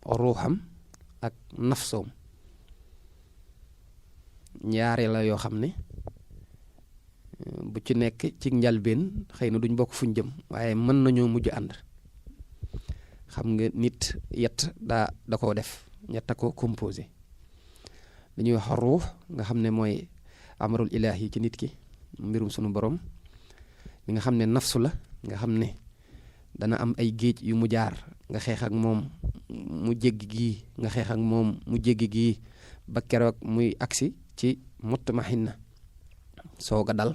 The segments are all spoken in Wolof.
ruuxam ak nafsoom ñaare la yoo xam ne bu ci nekk ci njalbeen xëy na duñ bokk fuñ jëm waaye mën nañoo mujj ànd xam nga nit yett da koo def ñett a ko composé li ñuy wax ruux nga xam ne mooy amarul ilaahi ci nit ki mbirum sunu borom li nga xam ne nafsu la nga xam ne dana am ay géej yu mu jaar nga xeex ak moom mu jéggi gii nga xeex ak moom mu jéggi gii ba keroog muy agsi ci mutmahinna soog a dal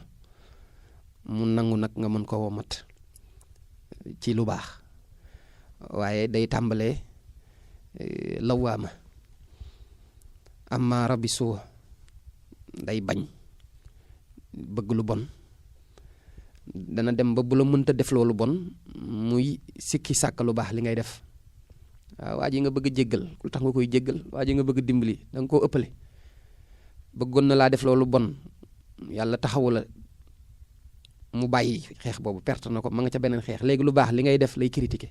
mu nangu nag nga mën ko womat ci lu baax waaye day tàmbalee lawaama amma rabbi suu day bañ bëgg lu bon dana dem ba bu la mënta def loolu bon muy sikki sàkk lu baax li ngay def waaw waa ji nga bëgg a jéggal lu tax nga koy jéggal waa ji nga bëgg dimbali da nga koo ëppale bëggoon na laa def loolu bon yàlla taxawu la mu bàyyi xeex boobu perte na ko ma nga ca beneen xeex léegi lu baax li ngay def lay critiquer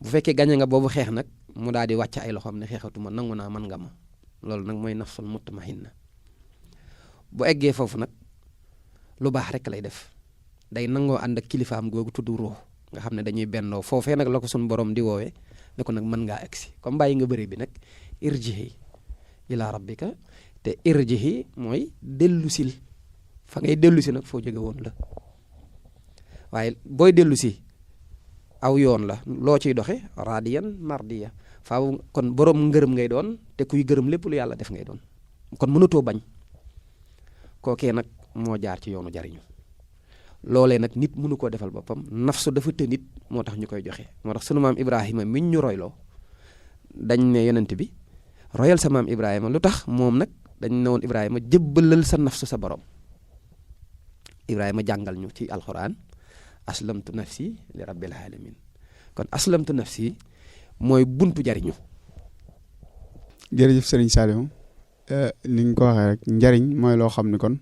bu fekkee gañe nga boobu xeex nag mu daal di wàcc ay loxoom ne xeexatuma nangu naa man nga ma loolu nag mooy nafsul mutmahinna bu eggee foofu nag lu baax rek lay def day nangoo ànd ak kilifaam googu tudd ruux nga xam ne dañuy bennoo foofee nag la ko suñu borom di woowee ne ko nag mën ngaa egsi comme bàyyi nga bëri bi nag irjihi ila rabbika te irjihi mooy dellusil fa ngay dellusi nag foo jóge woon la waaye booy dellusi aw yoon la loo ciy doxe radiyan mardiya faaw kon borom ngërëm ngay doon te kuy gërëm lépp lu yàlla def ngay doon kon mënatoo bañ kookee nag moo jaar ci yoonu jariñu loolee nag nit mënu koo defal boppam nafsu dafa të nit moo tax ñu koy joxe moo tax sunu maam Ibrahima miñ ñu royloo dañ ne yonent bi royal sa maam Ibrahima lu tax moom nag dañ ne woon Ibrahima jëbbalal sa nafsu sa borom Ibrahima jàngal ñu ci alxuraan aslamtu nafsi li rabbil alamin kon aslamtu nafsi mooy buntu jariñu. jërëjëf Serigne Saliou ni nga ko waxee rek njariñ mooy loo xam ni kon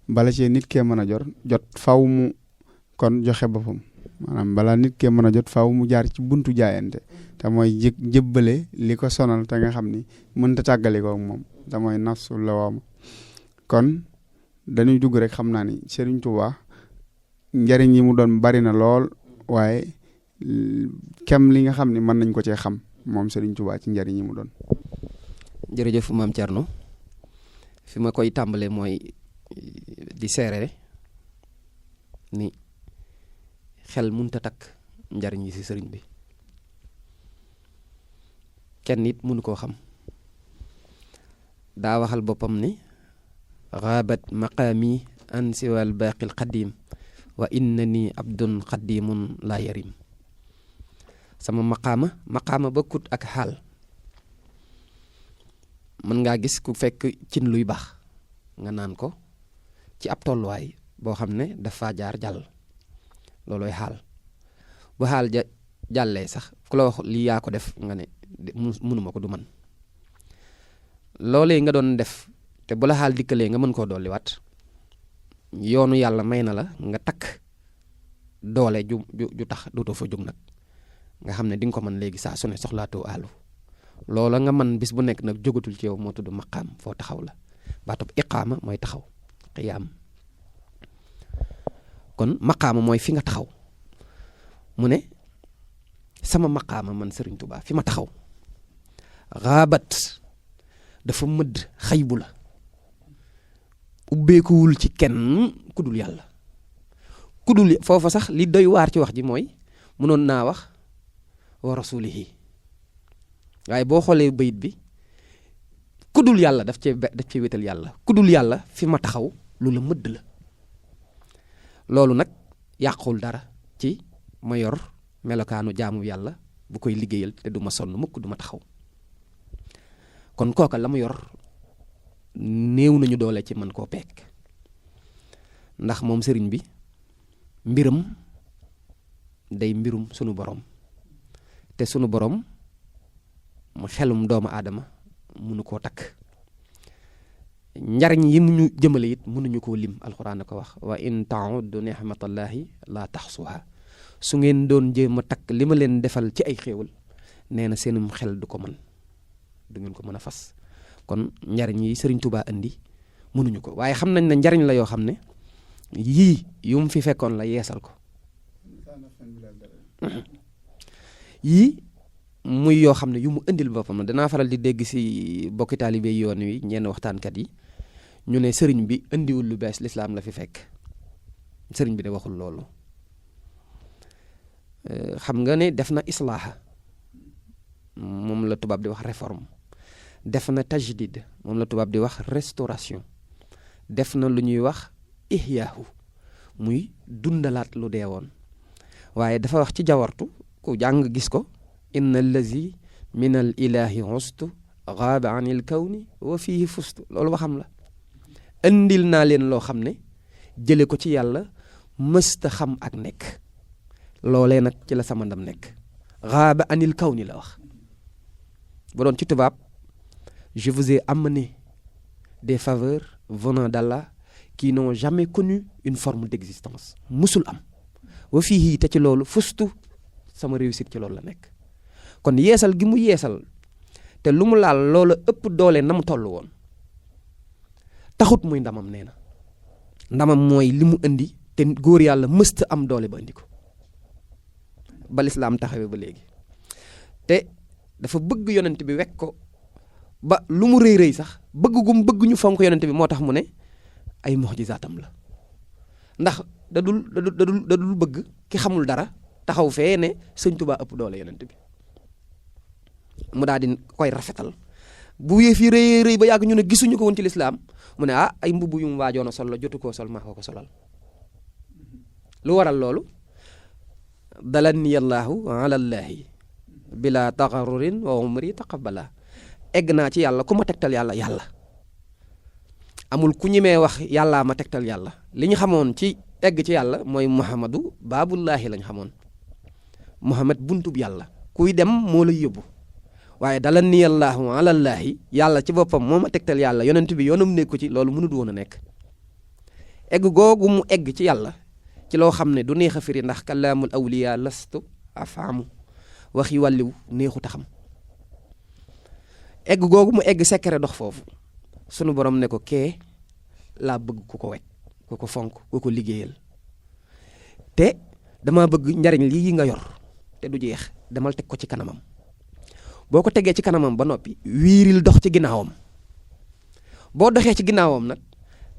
bala cee nit kee mën a jot faw mu kon joxe boppam maanaam bala nit kee mën a jot faw mu jaar ci buntu jaayante te mooy jëbbale li ko sonal te nga xam ni mënta tàggale ko ak moom te mooy nafsu lawaama kon dañuy dugg rek xam naa ni Serigne Touba njariñ yi mu doon bari na lool waaye kem li nga xam ni mën nañ ko cee xam moom Serigne Touba ci njariñ yi mu doon. jërëjëf maam Thierno fi ma koy tàmbalee mooy di seere ni xel munta takk njariñ yi ci sëriñ bi kenn nit mënu koo xam daa waxal boppam ni xaabat maqaami an siwal baaqil qadim wa innani abdun qadimun la yarim sama maqaama ba kut ak xaal mën ngaa gis ku fekk cin luy baax nga naan ko ci ab tolluwaay boo xam ne dafa jaar jàll loolooy xaal bu xaal ja jàllee sax ku la wax lii yaa ko def nga ne mënuma ko du man loolee nga doon def te bu la xaal dikkalee nga mën koo dolliwaat yoonu yàlla may na la nga takk doole ju tax dootoo fa jóg nag nga xam ne di nga ko mën léegi saa su ne soxlaatoo àllu loola nga man bis bu nekk nag jógatul ci yow moo tudd maqaam foo taxaw la baatub iqaama mooy taxaw qiyaam kon maqaama mooy fi nga taxaw mu ne sama maqaama man Serigne Touba fi ma taxaw xaabat dafa mëdd xaybu la ubbeekuwul ci kenn ku dul yàlla ku dul foofa sax li doy waar ci wax ji mooy mënoon naa wax wa rasulihi waaye boo xoolee bayit bi ku dul yàlla daf cee wétal yàlla ku dul yàlla fi ma taxaw lu la mëdd la loolu nag yàqul dara ci ma yor melokaanu jaamu yàlla bu koy liggéeyal te du ma sonn mukk du ma taxaw kon kooka la mu yor néew nañu doole ci mën koo peek ndax moom sëriñ bi mbiram day mbirum sunu borom te sunu borom mu xelum doomu aadama mënu koo takk njariñ yi mu ñu jëmale it mënuñu koo lim alxuraan a ko wax wa in ta'uddu ni'matallahi la taxsuha su ngeen doon jéem a takk li ma leen defal ci ay xéewal nee na seenum xel du ko mën du ngeen ko mën a fas kon njariñ yi Sëriñ Tuubaa indi mënuñu ko waaye xam nañ ne njariñ la yoo xam ne yii yu mu fi fekkoon la yeesal ko yii muy yoo xam ne yu mu indil boppam la danaa faral di dégg si bokki taalibe yoon wi ñenn waxtaankat yi ñu ne sëriñ bi indiwul lu bees lislaam la fi fekk sëriñ bi de waxul loolu xam nga ne def na islaaha moom la tubaab di wax réforme def na tajdid moom la tubaab di wax restauration def na lu ñuy wax ihyaahu muy dundalaat lu dee woon waaye dafa wax ci jawartu ku jàng gis ko inna allazi min al ilahi ustu gaaba an il kawni wa fihi fustu loolu waxam la indil naa leen loo xam ne jële ko ci yàlla mësta xam ak nekk loolee nag ci la sama ndam nekk gaaba anil kawni la wax bu doon ci tubaab je vous ai amené des faveurs venant d'Allah qui n'ont jamais connu une forme d'existence musul am wa fii te ci loolu fustu sama réussite ci loolu la nekk kon yeesal gi mu yeesal te lu mu laal loola ëpp doole na mu toll woon taxut muy ndamam nee na ndamam mooy li mu indi te góor yàlla mësta am doole ba indi ko ba lislaam taxawee ba léegi te dafa bëgg yonent bi wekk ko ba lu mu rëy rëy sax bëgg ñu fonk yonent bi moo tax mu ne ay mu'jizaatam la ndax da dul bëgg ki xamul dara taxaw fee ne Sëñ Tuubaa ëpp doole yonent bi mu daal di koy rafetal bu yëf yi rëy rëy ba yàgg ñu ne gisuñu ko woon ci lislaam mu ne ay mbubb yu mu waajoon a sol la jotu koo sol maa ko solal lu waral loolu dalani yallaahu alallaahi bila taxarurin wa umri taqabbala egg naa ci yàlla ku ma tegtal yàlla amul ku ñimee wax yàllaa ma tegtal yàlla li ñu xamoon ci egg ci yàlla mooy muhammadu baabullaahi lañ xamoon muhammad buntub yàlla kuy dem moo lay yóbbu waaye dalani yallaahu alallaahi yàlla ci boppam moo ma tegtal yàlla yonent bi yoonam nekku ci loolu mënut woon a nekk egg googu mu egg ci yàlla ci loo xam ne du neex a firi ndax kalaamul awliya lastu afaamu waxi wàlliw neexut a xam egg googu mu egg secret dox foofu sunu borom ne ko kee laa bëgg ku ko wekk ku ko fonk ku ko liggéeyal te dama bëgg njariñ lii nga yor te du jeex demal teg ko ci kanamam boo ko tegee ci kanamam ba noppi wiiril dox ci ginnaawam boo doxee ci ginnaawam nag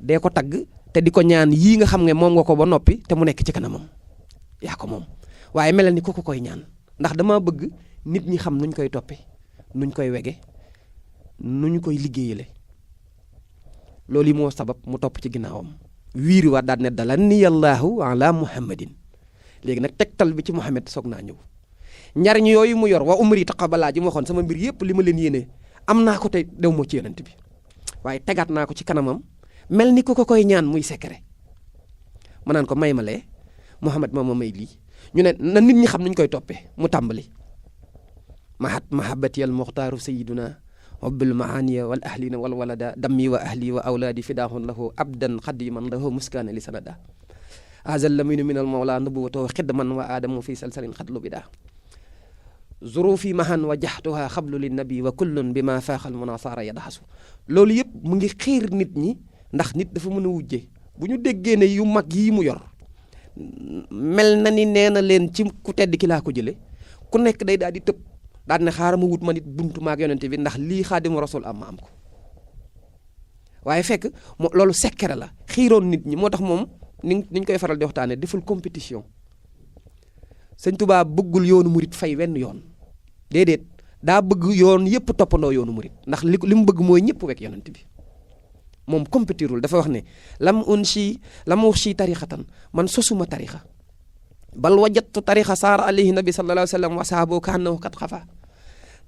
dee ko tagg te di ko ñaan yii nga xam ne moom nga ko ba noppi te mu nekk ci kanamam yaa ko moom waaye melal ni ku ko koy ñaan ndax dama bëgg nit ñi xam nuñ koy toppe nuñ koy wege nuñ koy liggéeyale loolu yi moo sabab mu topp ci ginnaawam wiiri waat daal ne dalani yallaahu ala muhammadin léegi nag tegtal bi ci muhammad soog naa ñëw njariñ yooyu mu yor wa umri taqabbala ji mu waxoon sama mbir yépp li ma leen yéene am naa ko te dew moo ci yonent bi waaye tegaat naa ko ci kanamam mel ni ku ko koy ñaan muy secret ma naan ko may ma lee muhammad ma may lii ñu ne na nit ñi xam nuñ koy toppee mu tàmbali mahabati al muxtaaru sayiduna hubbil maaniya wal ahlina wal walada dammi wa ahli wa awlaadi fidaahun lahu abdan xadiman lahu muskaana li sanada azal laminu min al mawla nubuwatahu xidman wa aadamu fi salsalin xatlu bida zurufi mahan wa jaxtuha xablu linnabi wa kullun bi ma faaxal munasara yadaxasu loolu yëpp mu ngi xiir nit ñi ndax nit dafa mën a wujje bu ñu déggee ne yu mag yii mu yor mel na ni nee na leen ci ku tedd ki laa ko jële ku nekk day daal di tëb daal ne xaaral ma wut ma nit buntu maag yonente bi ndax lii xaadimu rasul am ma am ko waaye fekk loolu secret la xiiroon nit ñi moo tax moom niñ koy faral di waxtaane deful compétition sëñ Tuubaa bëggul yoonu murit fay wenn yoon déedéet daa bëgg yoon yëpp toppandoo yoonu murit ndax li mu bëgg mooy ñëpp wekk yonent bi moom compétirul dafa wax ne lam uxshi tarixatan man sosuma tarixa bal wajattu tarixa saara alayhi nabi sallallahu alayhi wa sallam wa sahaaboo ka annahu kat xafa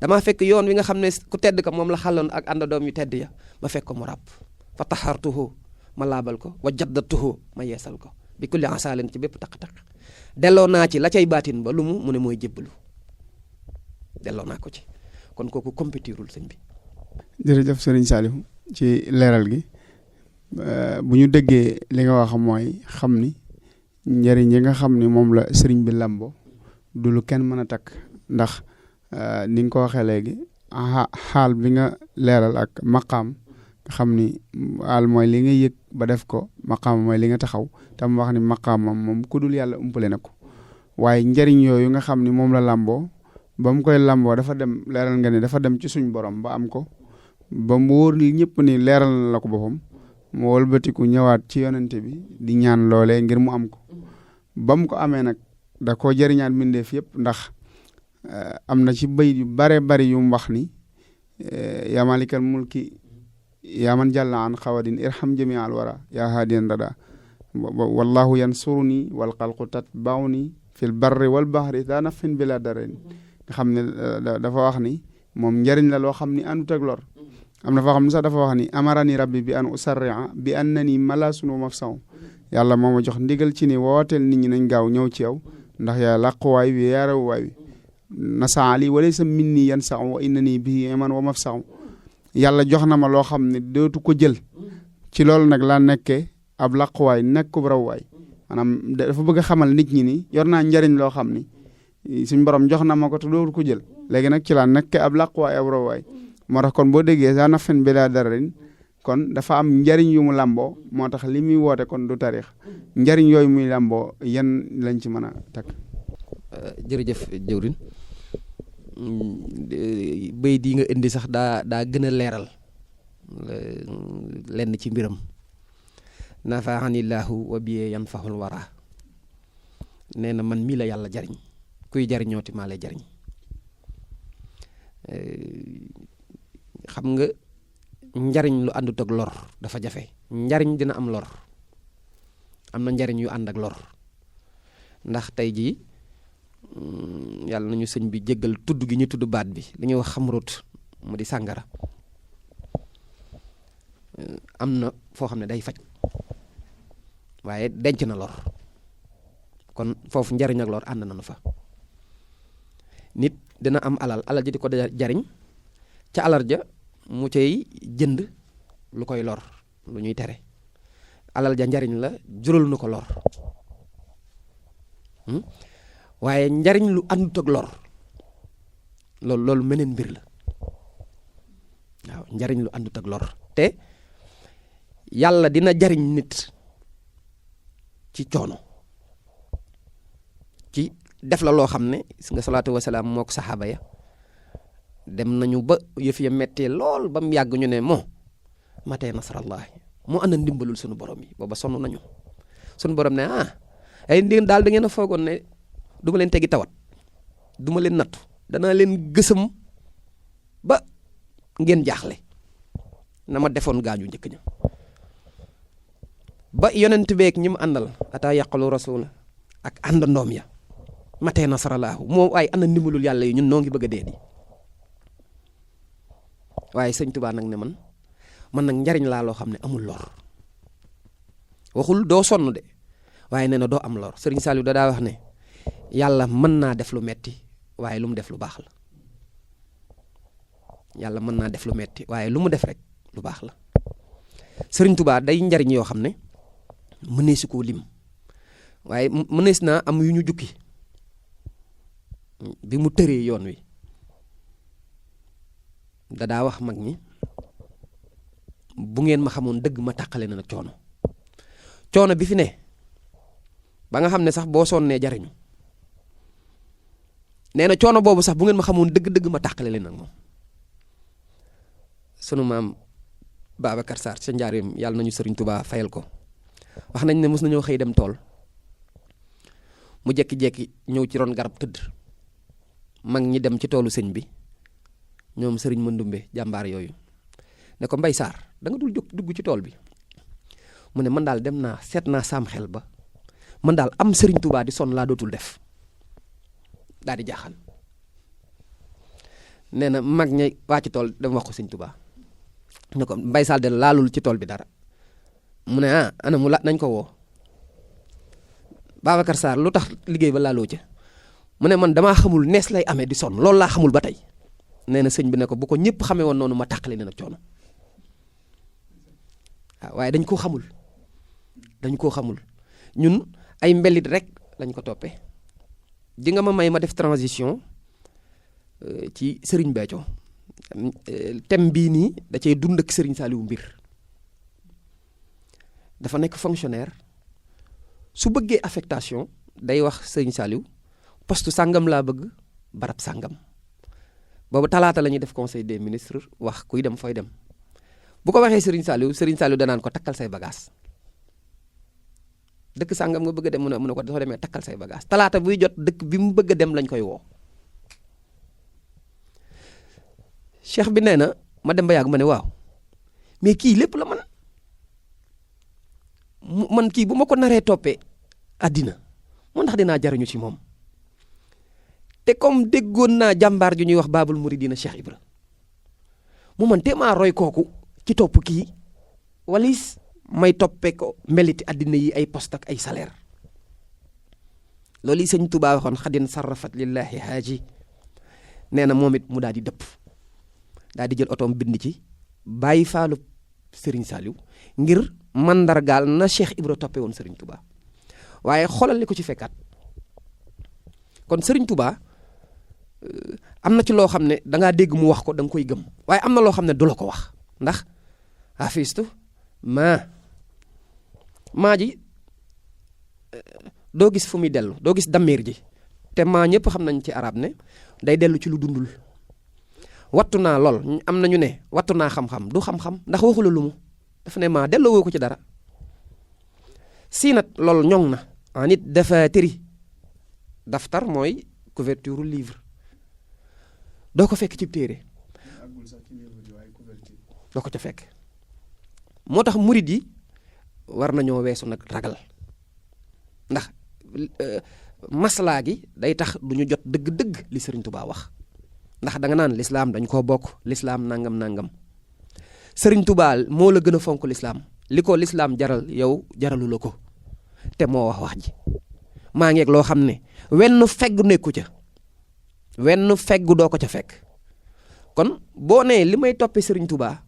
damaa fekk yoon wi nga xam ne ku tedd ka moom la xàlloon ak àndandoom yu tedd ya ma fekk ko mu ràpp fa taxartuhu ma laabal ko wa jaddatuhu ma yeesal ko bi kulli asaalin ci bépp taq-taq delloo naa ci la cay baatin ba lu mu ne mooy jébbalu delloo naa ko ci kon kooku compétirul sëñ bi. jërëjëf sëriñ Saliou ci leeral gi bu ñu déggee li nga wax mooy xam ni njëriñ yi nga xam ni moom la sëriñ bi làmbo du lu kenn mën a takk ndax ni nga ko waxee léegi xaal bi nga leeral ak maqaam nga xam ni xaal mooy li nga yëg ba def ko maqaam mooy li nga taxaw tam wax ni maqaamam moom ku dul yàlla umpale na ko waaye njariñ yooyu nga xam ni moom la làmboo ba mu koy làmboo dafa dem leeral nga ni dafa dem ci suñ borom ba am ko ba mu wóor li ñëpp ni leeral na la ko boppam mu wëlbatiku ñëwaat ci yonente bi di ñaan loolee ngir mu am ko ba mu ko amee nag da koo jëriñaat mbindeef yëpp ndax am na ci bayit yu bare bari yu mu wax ni yaa malikal mulki yaa man jàlla an xawadin irham jami al wara yaa haadiyan rada wallahu yansuruni wal xalqu tatbauni fil barri wal bahri daa nafin bila darin nga xam ne dafa wax ni moom njëriñ la loo xam ni àndut ak lor am na foo xam ne sax dafa wax ni amarani rabbi bi an usarria bi annani malasun wa mafsaw yàlla moo ma jox ndigal ci ni wooteel nit ñi nañ gaaw ñëw ci yow ndax yaa làquwaay wi yaa rawwaay wi nasaali walaysa minni yan sax wa innani bihi iman wa mafsaw yàlla jox na ma loo xam ne dootu ko jël ci loolu nag laa nekkee ab làquwaay nekkub rawwaay maanaam dafa bëgg a xamal nit ñi ni yor naa njariñ loo xam ni suñ borom jox na ma ko te dootu ko jël léegi nag ci laa nekkee ab làquwaay ab rawwaay moo tax kon boo déggee saa nafin bi laa dararin kon dafa am njariñ yu mu làmboo moo tax li muy woote kon du tarix njariñ yooyu muy làmboo yan lañ ci mën a takk. jërëjëf jëwrin bay di nga indi sax daa gën a leeral lenn ci mbiram nafaanillahu wa biye yanfahul wara nee na man mii la yàlla jariñ kuy jariñooti maa lay jariñ xam nga njariñ lu àndut ak lor dafa jafe njariñ dina am lor am na njariñ yu ànd ak lor ndax tey jii yàlla nañu sëñ bi jéggal tudd gi ñu tudd baat bi li ñuy wax xamrut mu di sàngara am na foo xam ne day faj waaye denc na lor kon foofu njariñ ak lor ànd nañu fa nit dina am alal ji di ko jariñ ca alal ja mu cay jënd lu koy lor lu ñuy tere alal ja njariñ la jural nu ko lor waaye njariñ lu àndut ak lor loolu meneen mbir la waaw njariñ lu àndut ak lor te yàlla dina jariñ nit ci coono ci def la loo xam ne gis nga salaatu wasalaam moo ko saxaaba ya dem nañu ba yëf ya mettee lool ba mu yàgg ñu ne moo matee nasarallahi moo ànd ndimbalul sunu borom yi booba sonn nañu sunu borom ne ay ndéem daal da ngeen a foogoon ne du ma leen tegi tawat du ma leen nattu danaa leen gësam ba ngeen jaaxle na ma defoon gaañu njëkk ña ba yonent beeg ñi mu àndal ataa yàqalu rasula ak àndandoom ya matee nasaralaahu moo waaye ana ndimbalul yàlla yi ñun noo ngi bëgg a dee di waaye sëñ Tuubaa nag ne man nag njariñ laa loo xam ne amul lor waxul doo sonn de waaye nee na doo am lor sëriñ Saliou da daa wax ne yàlla mën naa def lu metti waaye lu mu def lu baax la yàlla mën naa def lu metti waaye lu mu def rek lu baax la sëriñ Tuubaa day njariñ yoo xam ne mëneesu koo lim waaye mënees naa am yu ñu jukki bi mu tëree yoon wi da daa wax mag ñi bu ngeen ma xamoon dëgg ma tàqale na nag coono bi fi ne ba nga xam ne sax boo sonnee jariñu nee na coono boobu sax bu ngeen ma xamoon dëgg ma tàqale leen nag moom sunu maam Babacar Sarr sa njaareem yàlla nañu sëriñ Tuubaa fayal ko wax nañ ne mos nañoo xëy dem tool mu jekki-jekki ñëw ci ron garab tëdd mag ñi dem ci toolu sëñ bi ñoom sëriñ Mandumbe jàmbaar yooyu ne ko Mbay Sarr da nga dul jóg dugg ci tool bi mu ne man daal dem naa seet naa saam xel ba man daal am sëriñ Tuubaa di sonn laa dootul def daal di jaaxal nee na mag ñi waa ci tool dem wax ko sëñ Tuubaa ne ko Mbay Sarr de laalul ci tool bi dara mu ne ana mu nañ ko woo Babacar Sarr lu tax liggéey ba laaloo ca mu ne man damaa xamul nees lay amee di sonn loolu laa xamul ba tey nee na sëñ bi ne ko bu ko ñëpp xamee woon noonu ma tàqale leen ak coono waaw waaye dañ koo xamul ñun ay mbelit rek lañ ko toppee di nga ma may ma def transition ci Serigne Béthio thème bii nii da cay dund ak Serigne Saliou mbir dafa nekk fonctionnaire su bëggee affectation day wax Serigne Saliou poste sàngam laa bëgg barab sàngam boobu talaata la ñuy def conseil des ministres wax kuy dem fooy dem bu ko waxee Serigne Saliou danaan ko takkal say bagages dëkk sàngam nga bëgg a dem mu ne ko soo demee takkal say bagages talaata buy jot dëkk bi mu bëgg a dem lañ koy woo. cheikh bi nee na ma dem ba yàgg ma ne waaw mais kii lépp la man kii bu ma ko naree toppee àddina mu ndax dinaa jariñu ci moom te comme déggoon naa jàmbaar ju ñuy wax Baabul Muridina Cheikh Ibra mu man te maa roy kooku ci topp kii walis may toppee ko mmeliti àddina yi ay poste ak ay salaire loolu yi sëñ Tuubaa waxoon xadin sarrafat lillahi haaji nee na moom it mu daal di dëpp daal di jël otoom bind ci bàyyi faalu Serigne Saliou ngir mandargaal na Cheikh Ibra toppe woon Serigne Touba waaye xoolal li ko ci fekkaat kon Serigne Touba am na ci loo xam ne dangaa dégg mu wax ko da nga koy gëm waaye am na loo xam ne du la ko wax ndax hafistu maa ji doo gis fu muy dellu doo gis dammiir ji te maa ñëpp xam nañ ci arab ne day dellu ci lu dundul wattu naa lool am nañu ne wattu naa xam-xam du xam-xam ndax waxula lu mu dafa ne maa delloo woo ko ci dara siinat lool ñoŋ na nit dafa tëri daftar mooy couverture livre doo ko fekk ci téere doo ko ca fekk moo tax murid yi war nañoo weesu nag ragal ndax maslaa gi day tax du ñu jot dëgg-dëgg li Serigne Touba wax ndax da nga naan lislaam dañ koo bokk lislaam nangam Serigne Touba moo la gën a fonk lislaam li ko lislaam jaral yow jaralu la ko te moo wax ji maa ngeeg loo xam ne wenn feggu nekku ca wenn feggu doo ko ca fekk kon boo nee li may toppee Serigne Touba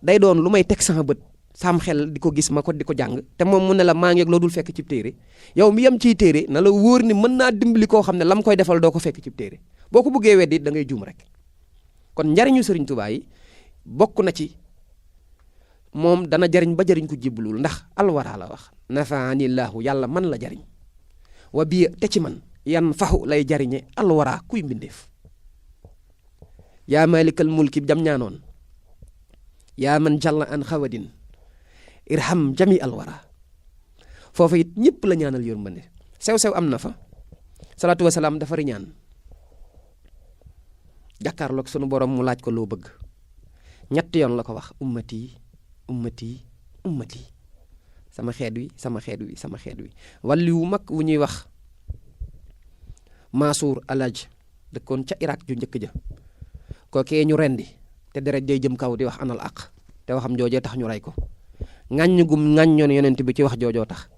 day doon lu may teg sama bët saam xel di ko gis ma ko di ko jàng te moom mu ne la maa ngeeg loo dul fekk cib téere yow mi yem ciy téere na la wóor ni mën naa dimbali koo xam ne lam koy defal doo ko fekk cib téere boo ko bëggee weddi da ngay juum rek kon njariñu Serigne Touba yi bokk na ci moom dana jariñ ba jariñ ko jébbalul ndax alwara la wax nafaanillahu yàlla man la jariñ wa bi te ci man yan faxu lay jariñe alwara kuy mbindeef yaa malikal mulki jam ñaanoon yaa man jalla an xawadin irham jami alwara foofu it ñëpp la ñaanal yërmande sew-sew am na fa salaatu wasalaam dafa riñaan jàkkaarloog sunu borom mu laaj ko loo bëgg ñetti yoon la ko wax ummati ummati ummati sama xeet wi sama xeet wi sama xeet wi wàlli wu mag wu ñuy wax Mansour Alaj dëkkoon ca Irak ju njëkk ja kookee ñu rendi te deret day jëm kaw di wax anal aq te waxam joojee tax ñu rey ko ŋàññ gum ŋàññoon yonent bi ci wax joojoo tax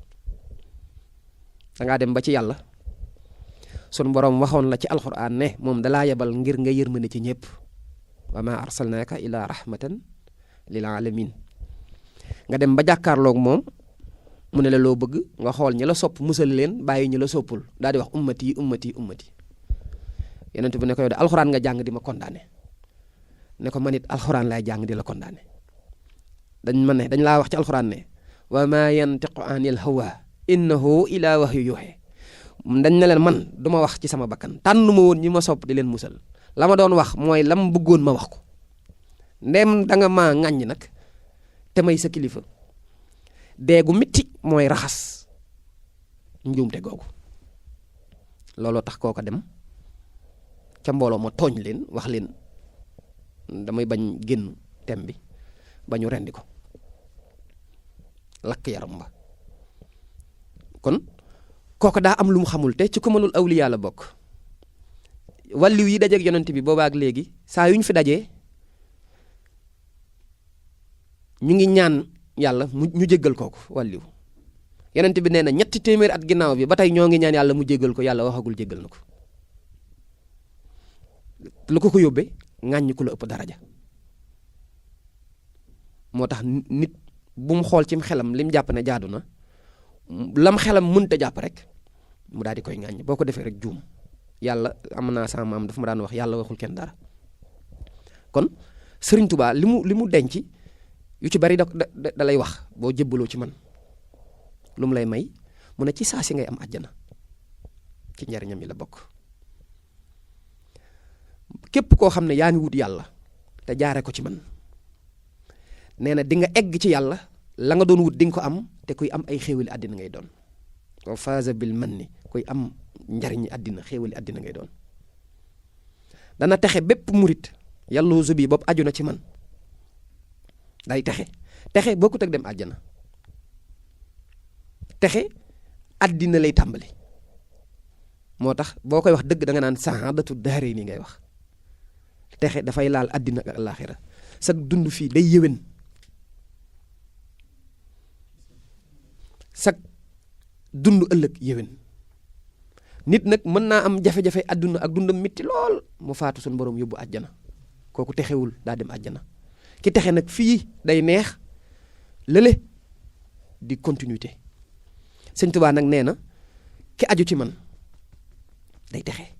dangaa dem ba ci yàlla sun borom waxoon la ci alxuraan ne moom dalaa yebal ngir nga yërmande ci ñëpp wa ma arsalnaaka ila rahmatan lil alamin nga dem ba jàkkaarloog moom mu ne la loo bëgg nga xool ñi la sopp musal leen bàyyi ñi la soppul daal di wax ummati ummati ummati yonent bi ne ko yow de alxuraan nga jàng di ma condamné ne ko man it alxuraan laay jàng di la condamné dañ laa wax ci alxuraan ne wa ma yantiqu anil hawa innahu ila wahyu yuhe dañ ne leen man du ma wax ci sama bakkan tànn ma woon ñi ma sopp di leen musal la ma doon wax mooy lam bëggoon ma wax ko ndem da nga maa ŋàññ nag te may sa kilifa deegu mitti mooy raxas njuumte googu looloo tax kooko dem ca mbooloo ma tooñ leen wax leen damay bañ génn tem bi ba ñu rendi ko lakk yaram ba kon kooku daa am lu mu xamul te ci ko mënul awliyaa la bokk wàlliw yi dajeeg yonent bi boobaak léegi saa yu ñu fi dajee ñu ngi ñaan yàlla ñu jéggal kooku wàlliw yonent bi nee na 300 at ginnaaw bi ba tey ñoo ngi ñaan yàlla mu jéggal ko yàlla waxagul jéggal na ko lu ko yóbbee ŋàññi ku la ëpp daraja moo tax nit bu mu xool cim xelam lim jàpp ne jaadu na lam xelam mënta jàpp rek mu daal di koy ŋàññ boo ko defee rek juum yàlla am naa sama maam dafa ma daan wax yàlla waxul kenn dara kon Sëriñ Tuubaa li mu denc yu ci bari da lay wax boo jébbaloo ci man lu mu lay may mu ne ci saa si ngay am àjjana ci njariñam yi la bokk képp koo xam ne yaa ngi wut yàlla te jaare ko ci man nee na di nga egg ci yàlla la nga doon wut di nga ko am te kuy am ay xéewali àddina ngay doon wa faaza bil manni kuy am njariñi àddina xéewali àddina ngay doon dana texe bépp murit yàlla zubi bopp aju na ci man day texe bokkut ak dem àjjana texe àddina lay tàmbali moo tax boo koy wax dëgg da nga naan saadatu daarayni ngay wax texe dafay laal àddina ak alaaxira sag dund fii day yéwén sag dund ëllëg yéwén nit nag mën naa am jafe-jafe àdduna ak dundam mitti lool mu faatu suñu borom yóbbu àjjana kooku texewul daa dem àjjana ki texe nag fii day neex lële di continuité Sëñ Tuubaa nag nee na ki aju ci man day texe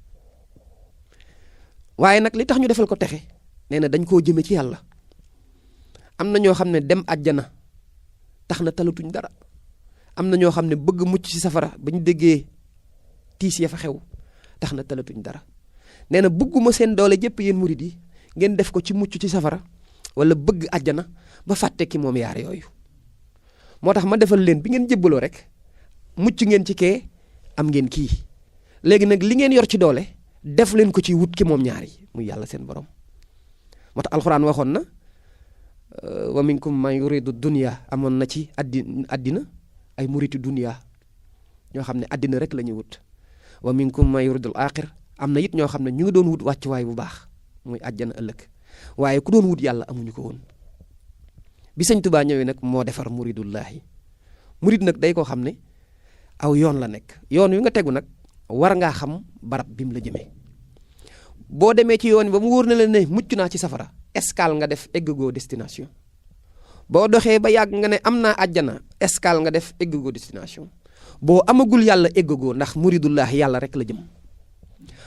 waaye nag li tax ñu defal ko texe nee na dañ koo jëme ci yàlla am na ñoo xam ne dem àjjana tax na talatuñ dara am na ñoo xam ne bëgg mucc ci safara ba ñu déggee tiis ya fa xew tax na talatuñ dara nee na bëgguma seen doole jëpp yéen murid yi ngeen def ko ci mucc ci safara wala bëgg àjjana ba fàtte ki moom yaar yooyu moo tax ma defal leen bi ngeen jébbaloo rek mucc ngeen ci kee am ngeen kii léegi nag li ngeen yor ci doole def leen ko ci wut ki moom ñaar yi muy yàlla seen borom moo tax alxuraan waxoon na wa minkum man yuridu dunya amoon na ci àddina ay muriti dunya ñoo xam ne àddina rek la ñuy wut wa minkum man yuridul aaxir am na it ñoo xam ne ñu ngi doon wut wàccuwaay bu baax muy àjjana ëllëg waaye ku doon wut yàlla amuñu ko woon bi Sëñ Tuubaa ñëwee nag moo defar muridullaahi murid nag day koo xam ne aw yoon la nekk yoon wi nga tegu nag war ngaa xam barab bi mu la jëmee boo demee ci yoon ba mu wóor na la ne mucc naa ci safara escale nga def eggagoo destination boo doxee ba yàgg nga ne am naa àjjana escale nga def eggagoo destination boo amagul yàlla eggagoo ndax muridullaahi yàlla rek la jëm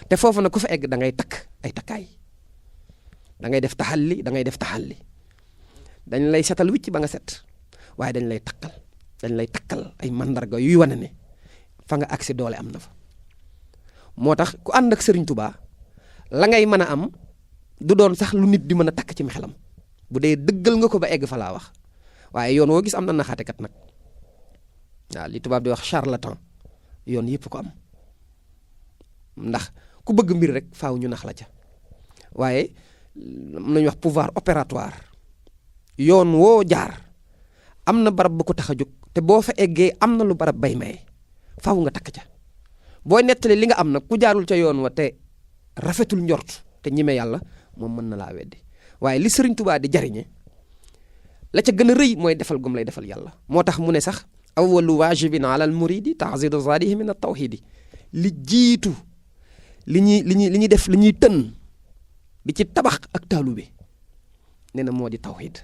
te foofu nag ku fa egg da ngay takk ay takkaay da ngay def taxalli da ngay def taxalli dañ lay setal wicc ba nga set waaye dañ lay takkal ay mandarga yuy wane ne fa nga agsi doole am na fa moo tax ku ànd ak Sëriñ Tuubaa la ngay mën a am du doon sax lu nit di mën a takk ci xelam bu dee dëggal nga ko ba egg fa laa wax waaye yoon woo gis am na naxaatekat nag waaw li tubaab di wax charlatan yoon yëpp ko am ndax ku bëgg mbir rek faaw ñu nax la ca waaye am nañu wax pouvoir opératoire yoon woo jaar am na barab bu ko tax a jóg te boo fa eggee am na lu barab bay maye faaw nga takk ca booy nettali li nga am nag ku jaarul ca yoon wa te rafetul njort te ñime yàlla moom mën na laa weddi waaye li Sëriñ Tuubaa di jariñe la ca gën a rëy mooy defal gum lay defal yàlla moo tax mu ne sax awwalu waajibin ala al muridi ta'zidu zaadihi min at tawhidi li jiitu li ñuy def li ñuy tën di ci tabax ak taalube nee na moo di tawhid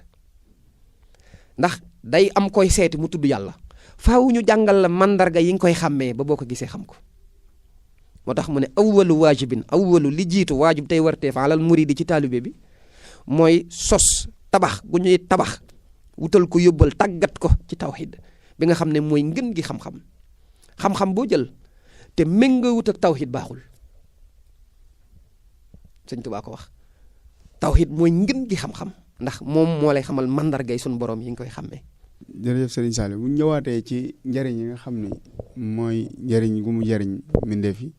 ndax day am koy seeti mu tudd yàlla faaw ñu jàngal la mandarga yi nga koy xàmmee ba boo ko gisee xam ko moo tax mu ne awwalu waajibin awwalu li jiitu waajib tey warteef alal muridi ci taalube bi mooy sos tabax gu ñuy tabax wutal ko yóbbal tàggat ko ci tawhid bi nga xam ne mooy ngën gi xam-xam boo jël te méngoo wut ak tawhid baaxul Sëñ Tuubaa ko wax tawhid mooy ngën gi xam-xam ndax moom moo lay xamal mandargay suñu borom yi nga koy xàmmee. jërëjëf Serigne Saliou bu ñu ñëwaatee ci njëriñ yi nga xam ne mooy njëriñ gu mu njëriñ mbindeef yi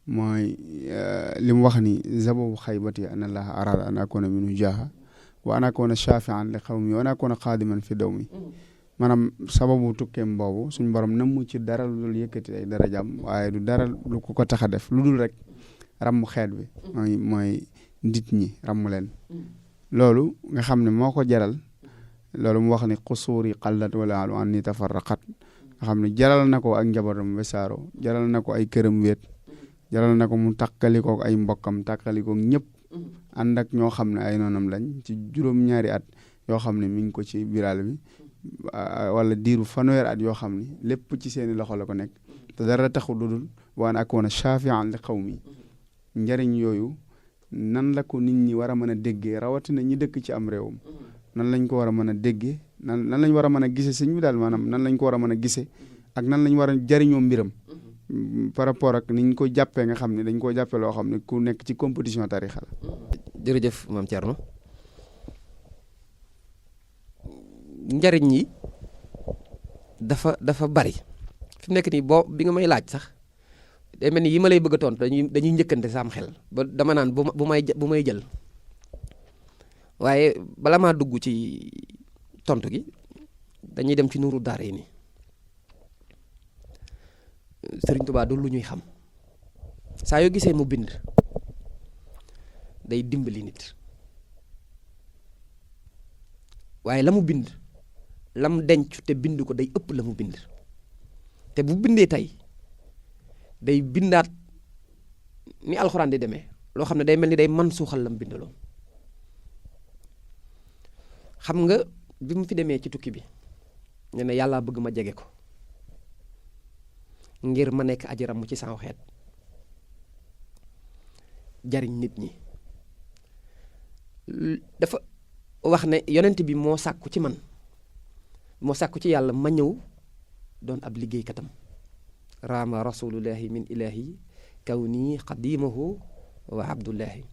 mooy li mu wax ni zababu xaybati an allaha arada an akuna minhu jaaha wa an akuna shafian li xawmi wa an akuna xaadiman fi dawmi maanaam sababu tukkeem boobu suñu borom namu ci dara lu dul yëkkati ay darajaam waaye du dara lu ko tax a def lu dul rek ràmm xeet bi mooy nit ñi ràmm leen loolu nga xam ne moo ko jaral loolu mu wax ni xusuuri xallat wala alu an ni tafarraqat nga xam ne jaral na ko ak njabootam wesaaro jaral na ko ay këram wéet jaral na ko mu takkalikook ay mbokkam takkalikook ñëpp ànd ak ñoo xam ne ay noonam lañ ci juróom-ñaari at yoo xam ne mi ngi ko ci biral bi wala diiru fanweeri at yoo xam ne lépp ci seeni loxo la ko nekk te dara taxu dudul waan akoona shafi'an li qawmi njariñ yooyu nan la ko nit ñi war a mën a déggee rawatina ñi dëkk ci am réewam nan lañ ko war a mën a déggee nan lañ war a mën a gisee sëñ bi daal maanaam nan lañ ko war a mën a gisee ak nan lañ war a jariñoo mbiram par rapport ak niñ ko jàppee nga xam ne dañ koo jàppee loo xam ne ku nekk ci compétition tarixa la. jërëjëf maam Thierno njariñ yi dafa bari fi mu nekk nii bi nga may laaj sax day mel ni yi ma lay bëgg a tontu dañuy njëkkante sam xel ba dama naan bu may jël waaye bala maa dugg ci tontu gi dañuy dem ci nuuru daara yi nii Sëriñ Tuubaa du lu ñuy xam saa yoo gisee mu bind day dimbali nit waaye la mu bind la mu denc te bind ko day ëpp la mu bind te bu bindee tey day bindaat ni alxuraan di demee loo xam ne day mel ni day man suuxal la mu bindaloon xam nga bi mu fi demee ci tukki bi ñu ne yàlla bëgg ma jege ko ngir ma nekk aji ram ci sama xeet jariñ nit ñi dafa wax ne yonent bi moo sàkku ci man moo sàkku ci yàlla ma ñëw doon ab liggéeykatam raama rasulullahi min ilahi kaw nii xadimahu wa abdullahi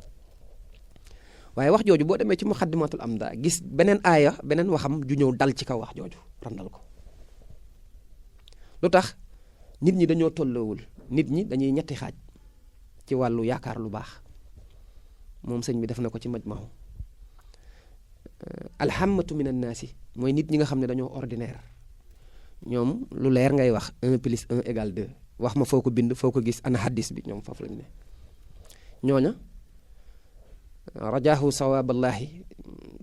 waaye wax jooju boo demee ci muxaddimatul amda gis beneen aaya beneen waxam ju ñëw dal ci kaw wax jooju randal ko lu tax nit ñi dañoo tolloowul nit ñi dañuy ñetti xaaj ci wàllu yaakaar lu baax moom sëñ bi def na ko ci majmaaw alhamatu min annaasi mooy nit ñi nga xam ne dañoo ordinaire ñoom lu leer ngay wax 1 plus 1 égale 2 wax ma foo ko bind foo ko gis ana hadis bi ñoom foofu lañu ne ñooña rajaahu sawaaballahi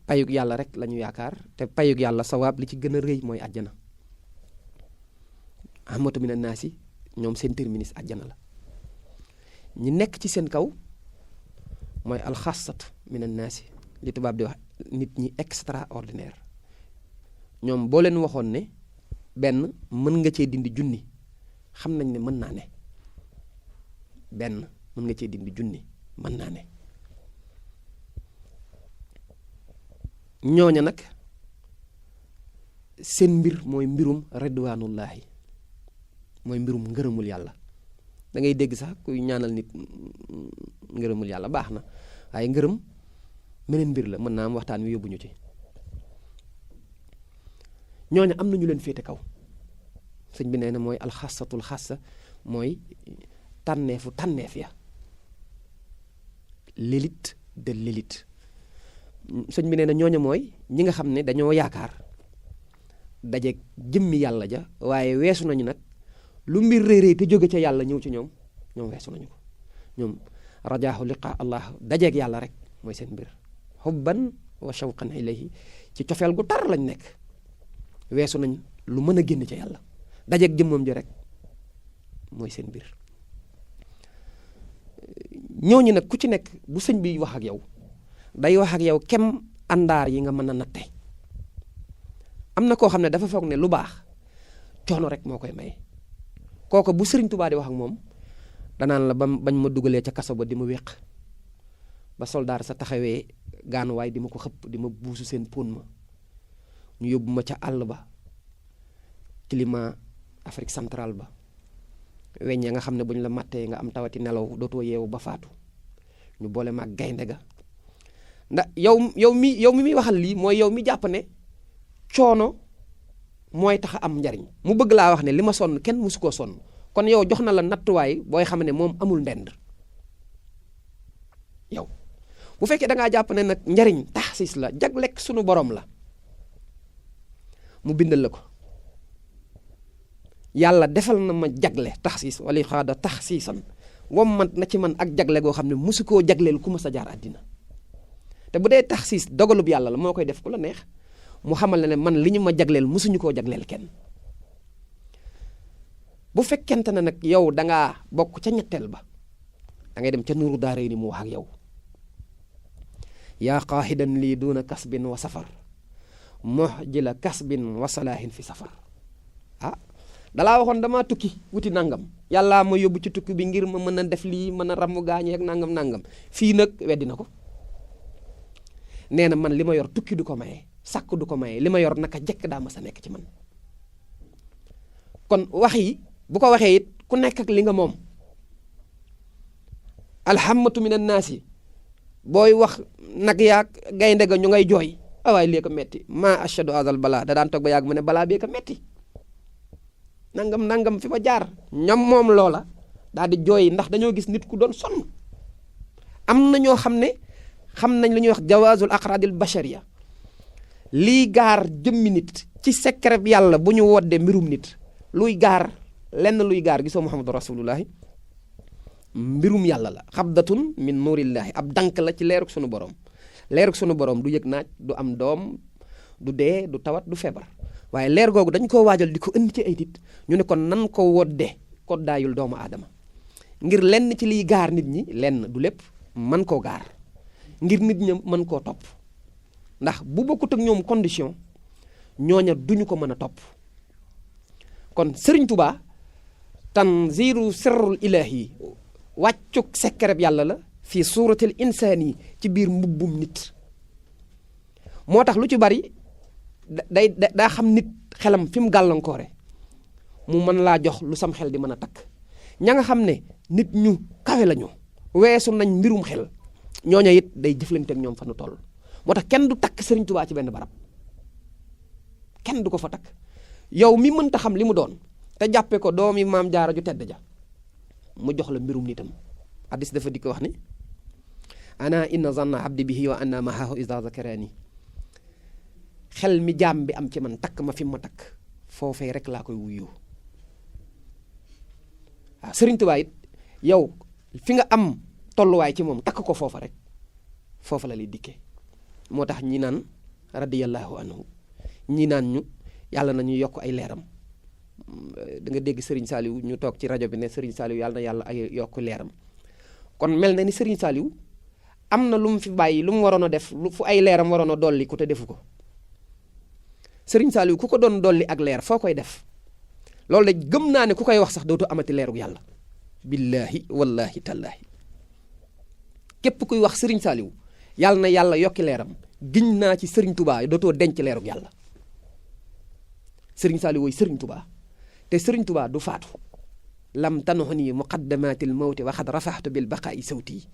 payug yàlla rek la ñu yaakaar te payug yàlla sawaab li ci gën a rëy mooy àjjana ahmatu min annaasi ñoom seen terminus àjjana la ñi nekk ci seen kaw mooy alxaasatu min annaasi li tubaab di wax nit ñi extraordinaire ñoom boo leen waxoon ne benn mën nga cee dindi junni xam nañ ne mën naa ne benn mën nga cee dindi junni mën naa ne ñooña nag seen mbir mooy mbirum ridwanullahi mooy mbirum ngërëmul yàlla da ngay dégg sax kuy ñaanal nit ngërëmul yàlla baax na waaye ngërëm meneen mbir la mën naa am waxtaan wi yóbbuñu ci ñooñu am na ñu leen féete kaw sëñ bi nee na mooy alxasatul xasa mooy tànneefu tànneef ya l'élite de l'élite sëñ bi nee na ñooñu mooy ñi nga xam ne dañoo yaakaar dajeeg jëmmi yàlla ja waaye weesu nañu nag lu mbir réy te jóge ca yàlla ñëw ci ñoom weesu nañu ko ñoom rajaahu liqa allah dajeeg yàlla rek mooy seen mbir xubban wa shawqan ilayhi ci cofeel gu tar lañ nekk weesu nañ lu mën a génn ca yàlla dajeeg jëmmam ji rek mooy seen mbir ñooñu nag ku ci nekk bu sëñ bi wax ak yow day wax ak yow kem àndaar yi nga mën a natte am na koo xam ne dafa foog ne lu baax coono rek moo koy may kooku bu Sëriñ Tuubaa di wax ak moom danaan la bañ ma dugalee ca kaso ba di ma wéq ba soldaar sa taxawee gaanuwaay di ma ko xëpp di ma buusu seen pon ma ñu yóbbu ma ca àll ba climat Afrique centrale ba weññee nga xam ne bu ñu la màttee nga am tawati nelaw dootoo yeewu ba faatu ñu boole ma ak gaynde ga ndax yow mi muy waxal lii mooy yow mi jàpp ne coono mooy tax a am njariñ mu bëgg laa wax ne li ma sonn kenn musu koo sonn kon yow jox na la nattuwaay booy xam ne moom amul ndend yow bu fekkee da ngaa jàpp ne nag njariñ taxsiis la jaglek sunu borom la mu bindal la ko yàlla defal na ma jagle taxsiis wala xaada taxsiisan wommat na ci man ak jagle goo xam ne musu koo jagleel ku ma sa jaar àddina te bu dee taxsiis dogalub yàlla la moo koy def ku la neex mu xamal ne man li ñu ma jagleel musuñu koo jagleel kenn bu fekkente ne nag yow dangaa bokk ca ñetteel ba da ngay dem ca nuuru daaree ni mu wax ak yow yaa qaahidan lii duuna kasbin wa safar muhjila kasbin wa salaahin fi safar dalaa waxoon damaa tukki wuti nangam yàllaa ma yóbbu ci tukki bi ngir ma mën a def lii mën a ramm gaañee ak nangam fii nag weddi na ko nee na man li ma yor tukki du ko maye sàkk du ko maye li ma yor naka jekk daa ma sa nekk ci man kon wax yi bu ko waxee it ku nekk ak li nga moom alhamatu min annaas yi booy wax nag yaag gaynde ga ñu ngay jooy waaye lii ko metti ma ashadu azal balaa da daan toog ba yàgg mu ne balaa bee ko metti nangam fi ma jaar ñoom moom loola daal di jooy ndax dañoo gis nit ku doon sonn am na ñoo xam ne xam nañ lu ñuy wax jawaazul aqradil bashariya lii gaar jëmmi nit ci secret yàlla bu ñu woddee mbirum nit luy gaar lenn luy gaar gisoo muhammadu rasulullahi mbirum yàlla la xabdatun min nuurillahi ab dank la ci leeruk sunu borom leeruk sunu borom du yëg naaj du am doom du dee du tawat du feebar waaye leer googu dañ koo waajal di ko indi ci ay nit ñu ne kon nan ko wodde ko daayul doomu aadama ngir lenn ci liy gaar nit ñi lenn du lépp man koo gaar ngir nit ña mën koo topp ndax bu bokkut ak ñoom condition ñooña duñu ko mën a topp kon Sëriñ Tuubaa tanziru sirrul ilaahi wàccuk sekkereb yàlla la fii suuratil insaani ci biir mbubbum nit moo tax lu ci bari daa xam nit xelam fi mu gàllankoore mu mën laa jox lu sam xel di mën a takk ña nga xam ne nit ñu kawe lañu weesu nañ mbirum xel ñooña it day jëflante ak ñoom fa nu toll moo tax kenn du takk Sëriñ Tuubaa ci benn barab kenn du ko fa takk yow mi mënta xam li mu doon te jàppe ko doomi maam jaara ju tedd ja mu jox la mbirum nitam hadis dafa di ko wax ni ana inna zanna abdi bihi wa anna mahahu iza zakarani xel mi jaam bi am ci man takk ma fi ma takk foofee rek laa koy wuyu waaw Sëriñ Tuubaa it yow fi nga am tolluwaay ci moom takk ko foofa rek foofa la lay dikkee moo tax ñi naan radiyallahu anhu ñi naan ñu yàlla na ñu yokk ay leeram da nga dégg Serigne Saliou ñu toog ci rajo bi ne Serigne Saliou yàlla na yàlla ay yokk leeram kon mel na ni Serigne Saliou am na lu mu fi bàyyi lu mu waroon a def lu fu ay leeram waroon a dolli ku te defu ko Serigne Saliou ku ko doon dolli ak leer foo koy def loolu de gëm naa ne ku koy wax sax dootu amati leerug yàlla billaahi wallaahi tallaahi képp kuy wax Serigne Saliou yàlla na yàlla yokki leeram giñ naa ci Serigne Touba dootoo denc leerug yàlla Serigne Saliou woy Serigne Touba te Serigne Touba du faatu lam tanxuni muqaddamatil mawti waxad rafaxtu bil baqaa'i sawti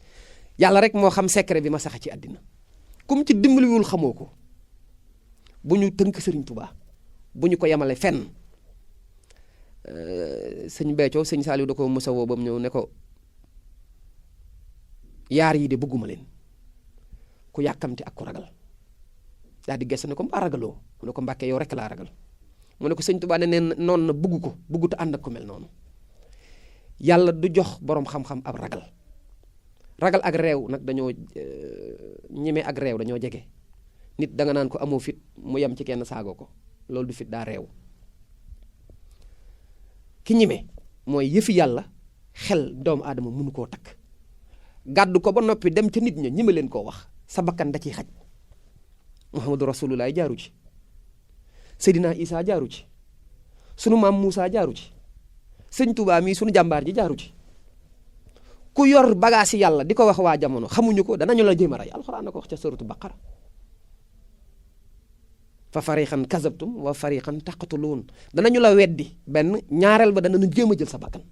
yàlla rek moo xam secret bi ma sax ci àddina kum ci dimbaliwul xamoo ko bu ñu tënk Serigne Touba bu ñu ko yemale fenn sëñ Béthio sëñ Saliou da ko mësa woo ba mu ñëw ne ko yaar yi de bëgguma leen ku yàkkamti ak ku ragal daal di gëstu ne ko mbaa ragaloo mu ne ko Mbàkke yow rek laa ragal mu ne ko sëñ Tuubaa ne neen noonu na bëgg ko bëggut ànd ak ku mel noonu yàlla du jox boroom xam-xam ab ragal ragal ak réew nag dañoo ñeme ak réew dañoo jege nit danga naan ko amoo fit mu yem ci kenn saago ko loolu du fit daa réew ki ñeme mooy yëfi yàlla xel doomu aadama mënu koo takk gàddu ko ba noppi dem ca nit ña ñime leen koo wax sa bakkan da ciy xaj Muhammadu Rasulullah jaaru ci Seydina Isa jaaru ci sunu maam Moussa jaaru ci sëñ Touba mii sunu jàmbaar ji jaaru ci ku yor bagage yàlla di ko wax waa jamono xamuñu ko danañu la jéem a rey alxuraan na ko wax ca suratu Baqara fa fariqan kazabtum wa fariqan taqtuluun danañu la weddi benn ñaareel ba danañu jéem a jël sa bakkan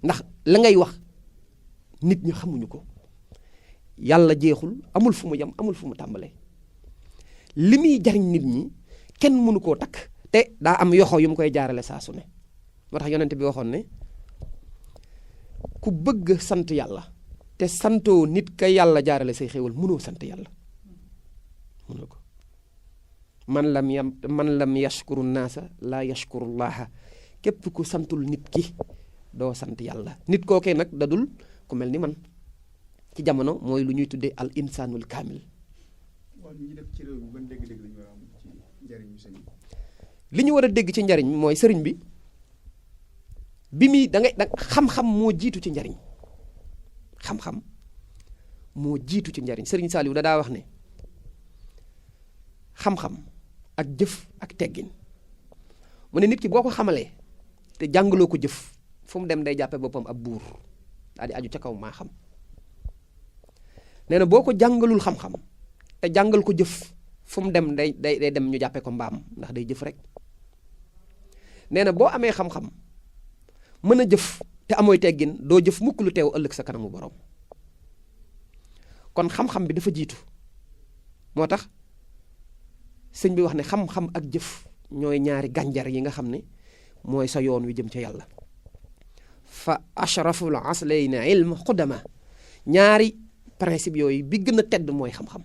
ndax la ngay wax nit ñi xamuñu ko yàlla jeexul amul fu mu yem amul fu mu tàmbalee li muy jariñ nit ñi kenn mënu koo takk te daa am yoxo yu mu koy jaarale saa su ne moo tax yonent bi waxoon ne ku bëgg sant yàlla te santoo nit ka yàlla jaarale say xéewal mënoo sant yàlla mënoo ko man lam yashkuru naasa laa yashkuru llaaha képp ku santul nit ki doo sant yàlla nit kookee nag dadul ku mel ni man ci jamono mooy lu ñuy tuddee al insaanul kaamil li ñu war a dégg ci njariñ mooy sëriñ bi muy da xam-xam moo jiitu ci njariñ xam-xam moo jiitu ci njariñ sëriñ Saliou da daa wax ne xam-xam ak jëf ak teggin mu ne nit ki boo ko xamalee te jàngaloo ko jëf fu mu dem day jàppe boppam ab buur daal di aju ca kaw maa xam. nee na boo ko jàngalul xam-xam te jàngal ko jëf fu mu dem day dem ñu jàppe ko mbaam ndax day jëf rek. nee na boo amee xam-xam mën a jëf te amooy teggin doo jëf mukk lu teew ëllëg sa kanamu borom. kon xam-xam bi dafa jiitu moo tax sëñ bi wax ne xam-xam ak jëf ñooy ñaari gànjar yi nga xam ne mooy sa yoon wi jëm ca yàlla. fa ashraful aslayni ilm xudama ñaari principe yooyu bi gën a tedd mooy xam-xam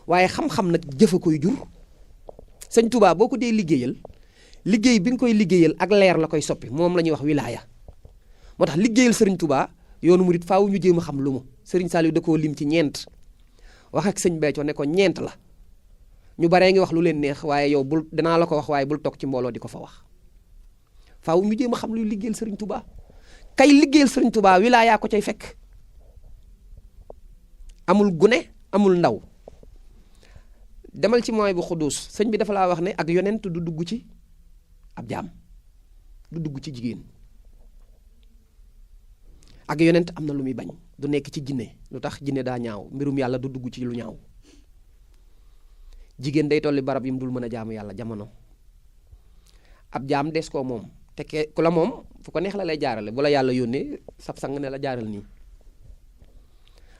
waaye xam-xam nag jëf a koy jur. sëñ Tuubaa boo ko dee liggéeyal liggéey bi nga koy liggéeyal ak leer la koy soppi moom la ñuy wax wilaaya. moo tax liggéeyal sëriñ Tuubaa yoonu murit faaw ñu jéem a xam lu mu sëriñ Saliou da koo lim ci ñeent wax ak sëñ Béthio ne ko ñeent la ñu baree ngi wax lu leen neex waaye yow bul danaa la ko wax waaye bul toog ci mbooloo di ko fa wax. faaw ñu jéem a xam luy liggéeyal sëriñ Tuubaa kay liggéeyal sëriñ Tuubaa wilaayaa ko cay fekk. amul gune amul ndaw demal ci mooy bu xuduus sëñ bi dafa laa wax ne ak yonent du dugg ci ab jaam du dugg ci jigéen. ak yonent am na lu muy bañ du nekk ci jinne lu tax jinne daa ñaaw mbirum yàlla du dugg ci lu ñaaw. jigéen day tolli barab yi mu dul mën a jaamu yàlla jamono. ab jaam des koo moom te ku la moom fu ko neex la lay jaarale bu la yàlla yónnee sab sang ne la jaaral nii.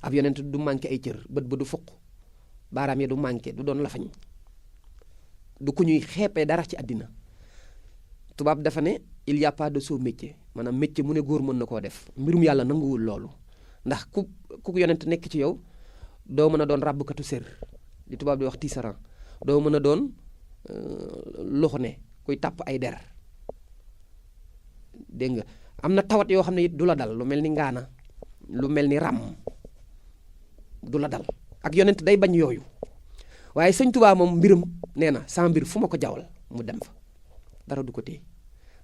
ab yonent du manqué ay cër bët ba du fuq baaraam yi du manqué du doon lafañ du ku ñuy xeepee dara ci àddina. tubaab dafa ne il y a pas de sot métier maanaam métier mu ne góor mën na koo def mbirum yàlla nanguwul loolu ndax ku yonent nekk ci yow doo mën a doon ràbbkatu sér li tubaab di wax tisserand doo mën a doon loxo ne kuy tàpp ay der dégg nga am na tawat yoo xam ne it du la dal lu mel ni ngaana lu mel ni ràmm du la dal ak yonent day bañ yooyu waaye sëñ Tuubaa moom mbiram nee na sama mbir fu ma ko jawal mu dem fa dara du ko téye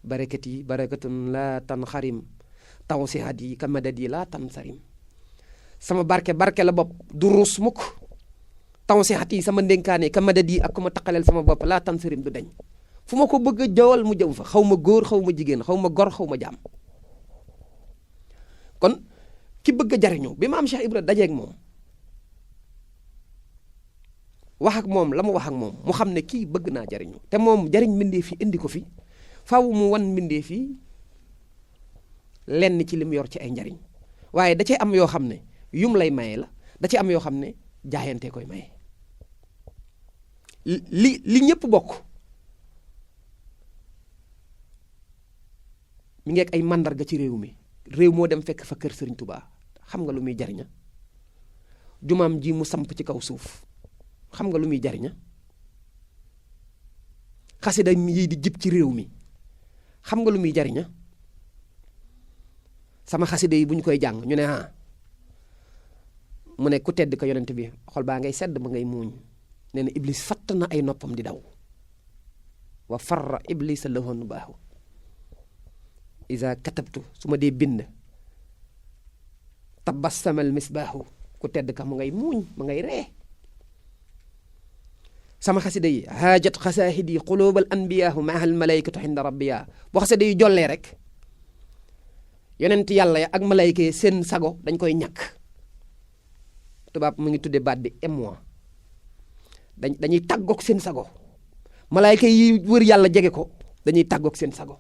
barakat yi barakatun laa tan xarim taw si at yi ka madad yi laa tan sarim sama barke la bopp du ruus mukk taw si at yi sama ndénkaane ka madad yi ak ku ma taqaleel sama bopp laa tan sarim du dañ fu ma ko bëgg a jawal mu jëm fa xaw ma góor xaw ma jigéen xaw ma gor xaw ma jaam. kon ki bëgg a jariñu bi maam Cheikh Ibra dajeeg moom wax ak moom la mu wax ak moom mu xam ne kii bëgg naa jariñu te moom jariñ mbindee fi indi ko fi faaw mu wan mbindee fi lenn ci lim yor ci ay njariñ waaye da cay am yoo xam ne yum lay maye la da ci am yoo xam ne jaayante koy maye. li ñëpp bokk mi ngi ak ay màndarga ci réew mi réew moo dem fekk fa kër Sëriñ Tuubaa xam nga lu muy jariña jumaam ji mu samp ci kaw suuf xam nga lu muy jariña xasida yi di jib ci réew mi xam nga lu muy jariña sama xasida yi bu ñu koy jàng ñu ne mu ne ku tedd ko yonent bi xol baa ngay sedd ba ngay muuñ nee na iblis fatt na ay noppam di daw wa farra iblis lahoon baaxu isa katabtu su ma dee bind tabassamal misbaaxu ku tedd ka mu ngay muuñ mu ngay ree sama xasida yi haajat xasaahid yi xuluubal anbiyaahu maahal malaykatu xinda rabbiya boo xasida yi jollee rek yonent yàlla ya ak malayka yi seen sago dañ koy ñàkk tubaab mu ngi tudde baat bi émoi dañuy tàggoog seen sago malayka yi wër yàlla jege ko dañuy tàggoog seen sago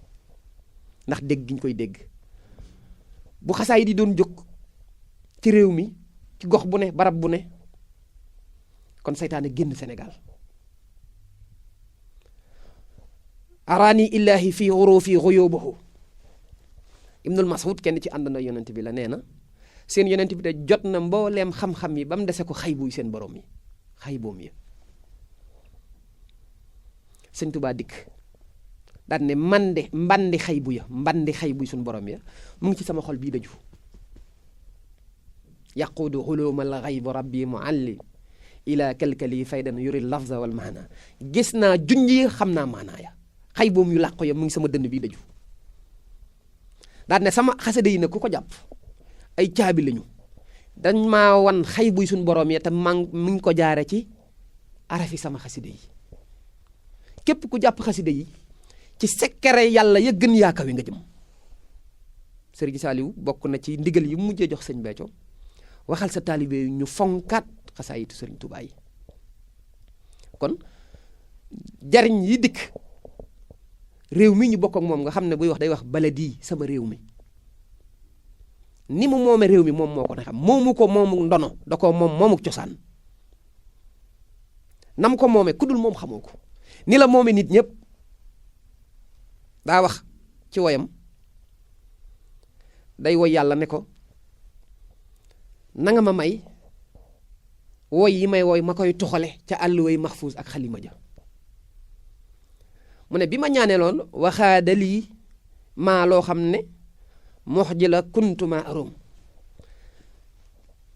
ndax dégg gi ñu koy dégg bu xasaay di doon jóg ci réew mi ci gox bu ne barab bu ne kon seytaane génn Sénégal araani illahi fii xurufi xuyubuhu ibnul mas'ud kenn ci ànd na yonent bi la nee na seen yonent bi de jot na mbooleem xam-xam yi ba mu dese ko xaybuy seen borom yi xayboom yi sëñ Tuubaa dikk daan ne mbandi xaybu ya mbandi xaybuy suñ borom ya mu ngi ci sama xol bii daju yaquudu xulumal xaybu rabbi mualli ila kalkali faydan yuri lafza wal maana gis naa junj yi xam naa maanaaya xayboom yu làqu ya mu ngi sama dënn bii daju daan ne sama xasida yi nag ku ko jàpp ay caabi lañu dañ maa wan xaybuy suñ borom ya te mi ngi ko jaare ci arafi sama xasida yi képp ku jàpp xasida yi ci sekkere yàlla ya gën yaa kawe nga jëm. Sëriñ Saaliw bokk na ci ndigal yi mujjee jox sëñ Béthio waxal sa taalibe yi ñu fonkaat xasaayitu Sëriñ Tuubaa yi. kon jariñ yi dikk réew mi ñu bokk ak moom nga xam ne buy wax day wax baladi sama réew mi ni mu moome réew mi moom moo ko ne xam moomu ko moomu ndono da ko moomu cosaan nam ko moome ku dul moom xamoo ko ni la moome nit ñëpp daa wax ci woyam day woy yàlla ne ko nanga ma may woy yi may woy ma koy tuxale ca àlluway maxfuus ak xalima ja mu ne bi ma ñaaneeloon waxaadalii maa loo xam ne mox ji la kuntuma arom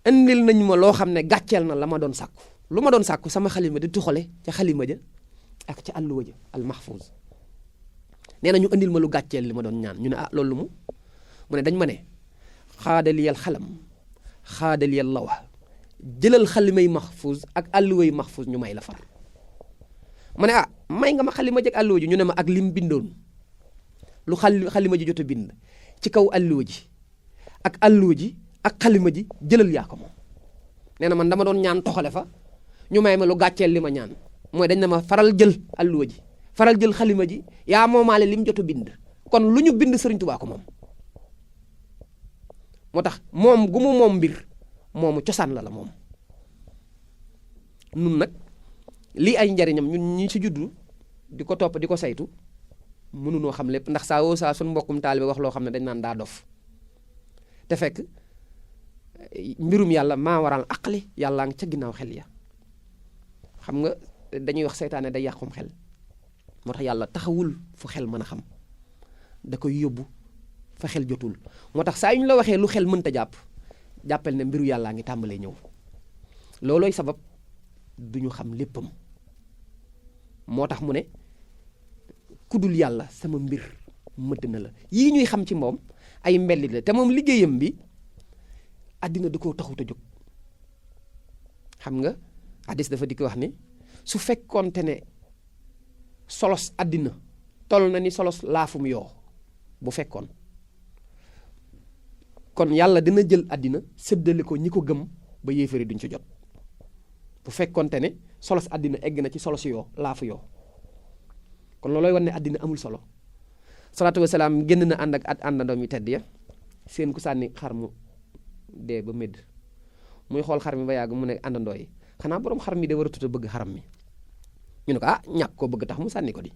indil nañ ma loo xam ne gàcceel na la ma doon sàkku lu ma doon sàkku sama xalima di tuxale ca xalima ja ak ca àlluwa ja al maxfuus nee na ñu indil ma lu gàcceel li ma doon ñaan ñu ne loolu mu ne dañ ma ne xaadaliyal xalam xaadaliyal lawa jëlal xalimay maxfuus ak àlluway maxfuus ñu may la far ma ne may nga ma xalima ji ak àlluwa ji ñu ne ma ak lim bindoon lu xalima ji jot a bind ci kaw àlluwa ji ak àlluwa ji ak xalima ji jëlal yaa ko moom nee na man dama doon ñaan toxale fa ñu may ma lu gàcceel li ma ñaan mooy dañ ne ma faral jël àlluwa ji faral jël xalima ji yaa moomaale lim jot a bind kon lu ñu bind Sëriñ Tuubaa ko moom moo tax moom gu mu moom mbir moomu cosaan la moom nun nag lii ay njariñam ñun ñi ci juddu di ko topp di ko saytu mënunoo xam lépp ndax saa woo saa suñ mbokkum taalibe wax loo xam ne dañ naan daa dof te fekk mbirum yàlla maa waral aqli yàllaa ngi ca ginnaaw xel ya xam nga dañuy wax seytaane day yàqum xel moo tax yàlla taxawul fu xel mën a xam da koy yóbbu fa xel jotul moo tax saa yu ñu la waxee lu xel mënta jàppal ne mbiru yàllaa ngi tàmbalee ñëw loolooy sabab duñu xam léppam moo tax mu ne kudul yàlla sama mbir mëdd na la yii ñuy xam ci moom ay mbellit la te moom liggéeyam bi àddina da koo taxut a jóg xam nga hadis dafa di ko wax ni su fekkoonte ne solos àddina toll na ni solos laafum yoo bu fekkoon kon yàlla dina jël àddina séddale ko ñi ko gëm ba yéefari duñ ci jot bu fekkonte ne solos àddina egg na ci solos yoo laafu yoo kon loolooy wan ne àddina amul solo salaatu wasalaam génn na ànd ak àndandoom yi tedd ya seen ku sànni xar mu dee ba médd muy xool xar mi ba yàgg mu ne àndandoo yi xanaa boroom xar mi de war a tuta bëgg xaram mi ñu ne ko ñàkk koo bëgg tax mu sànni ko di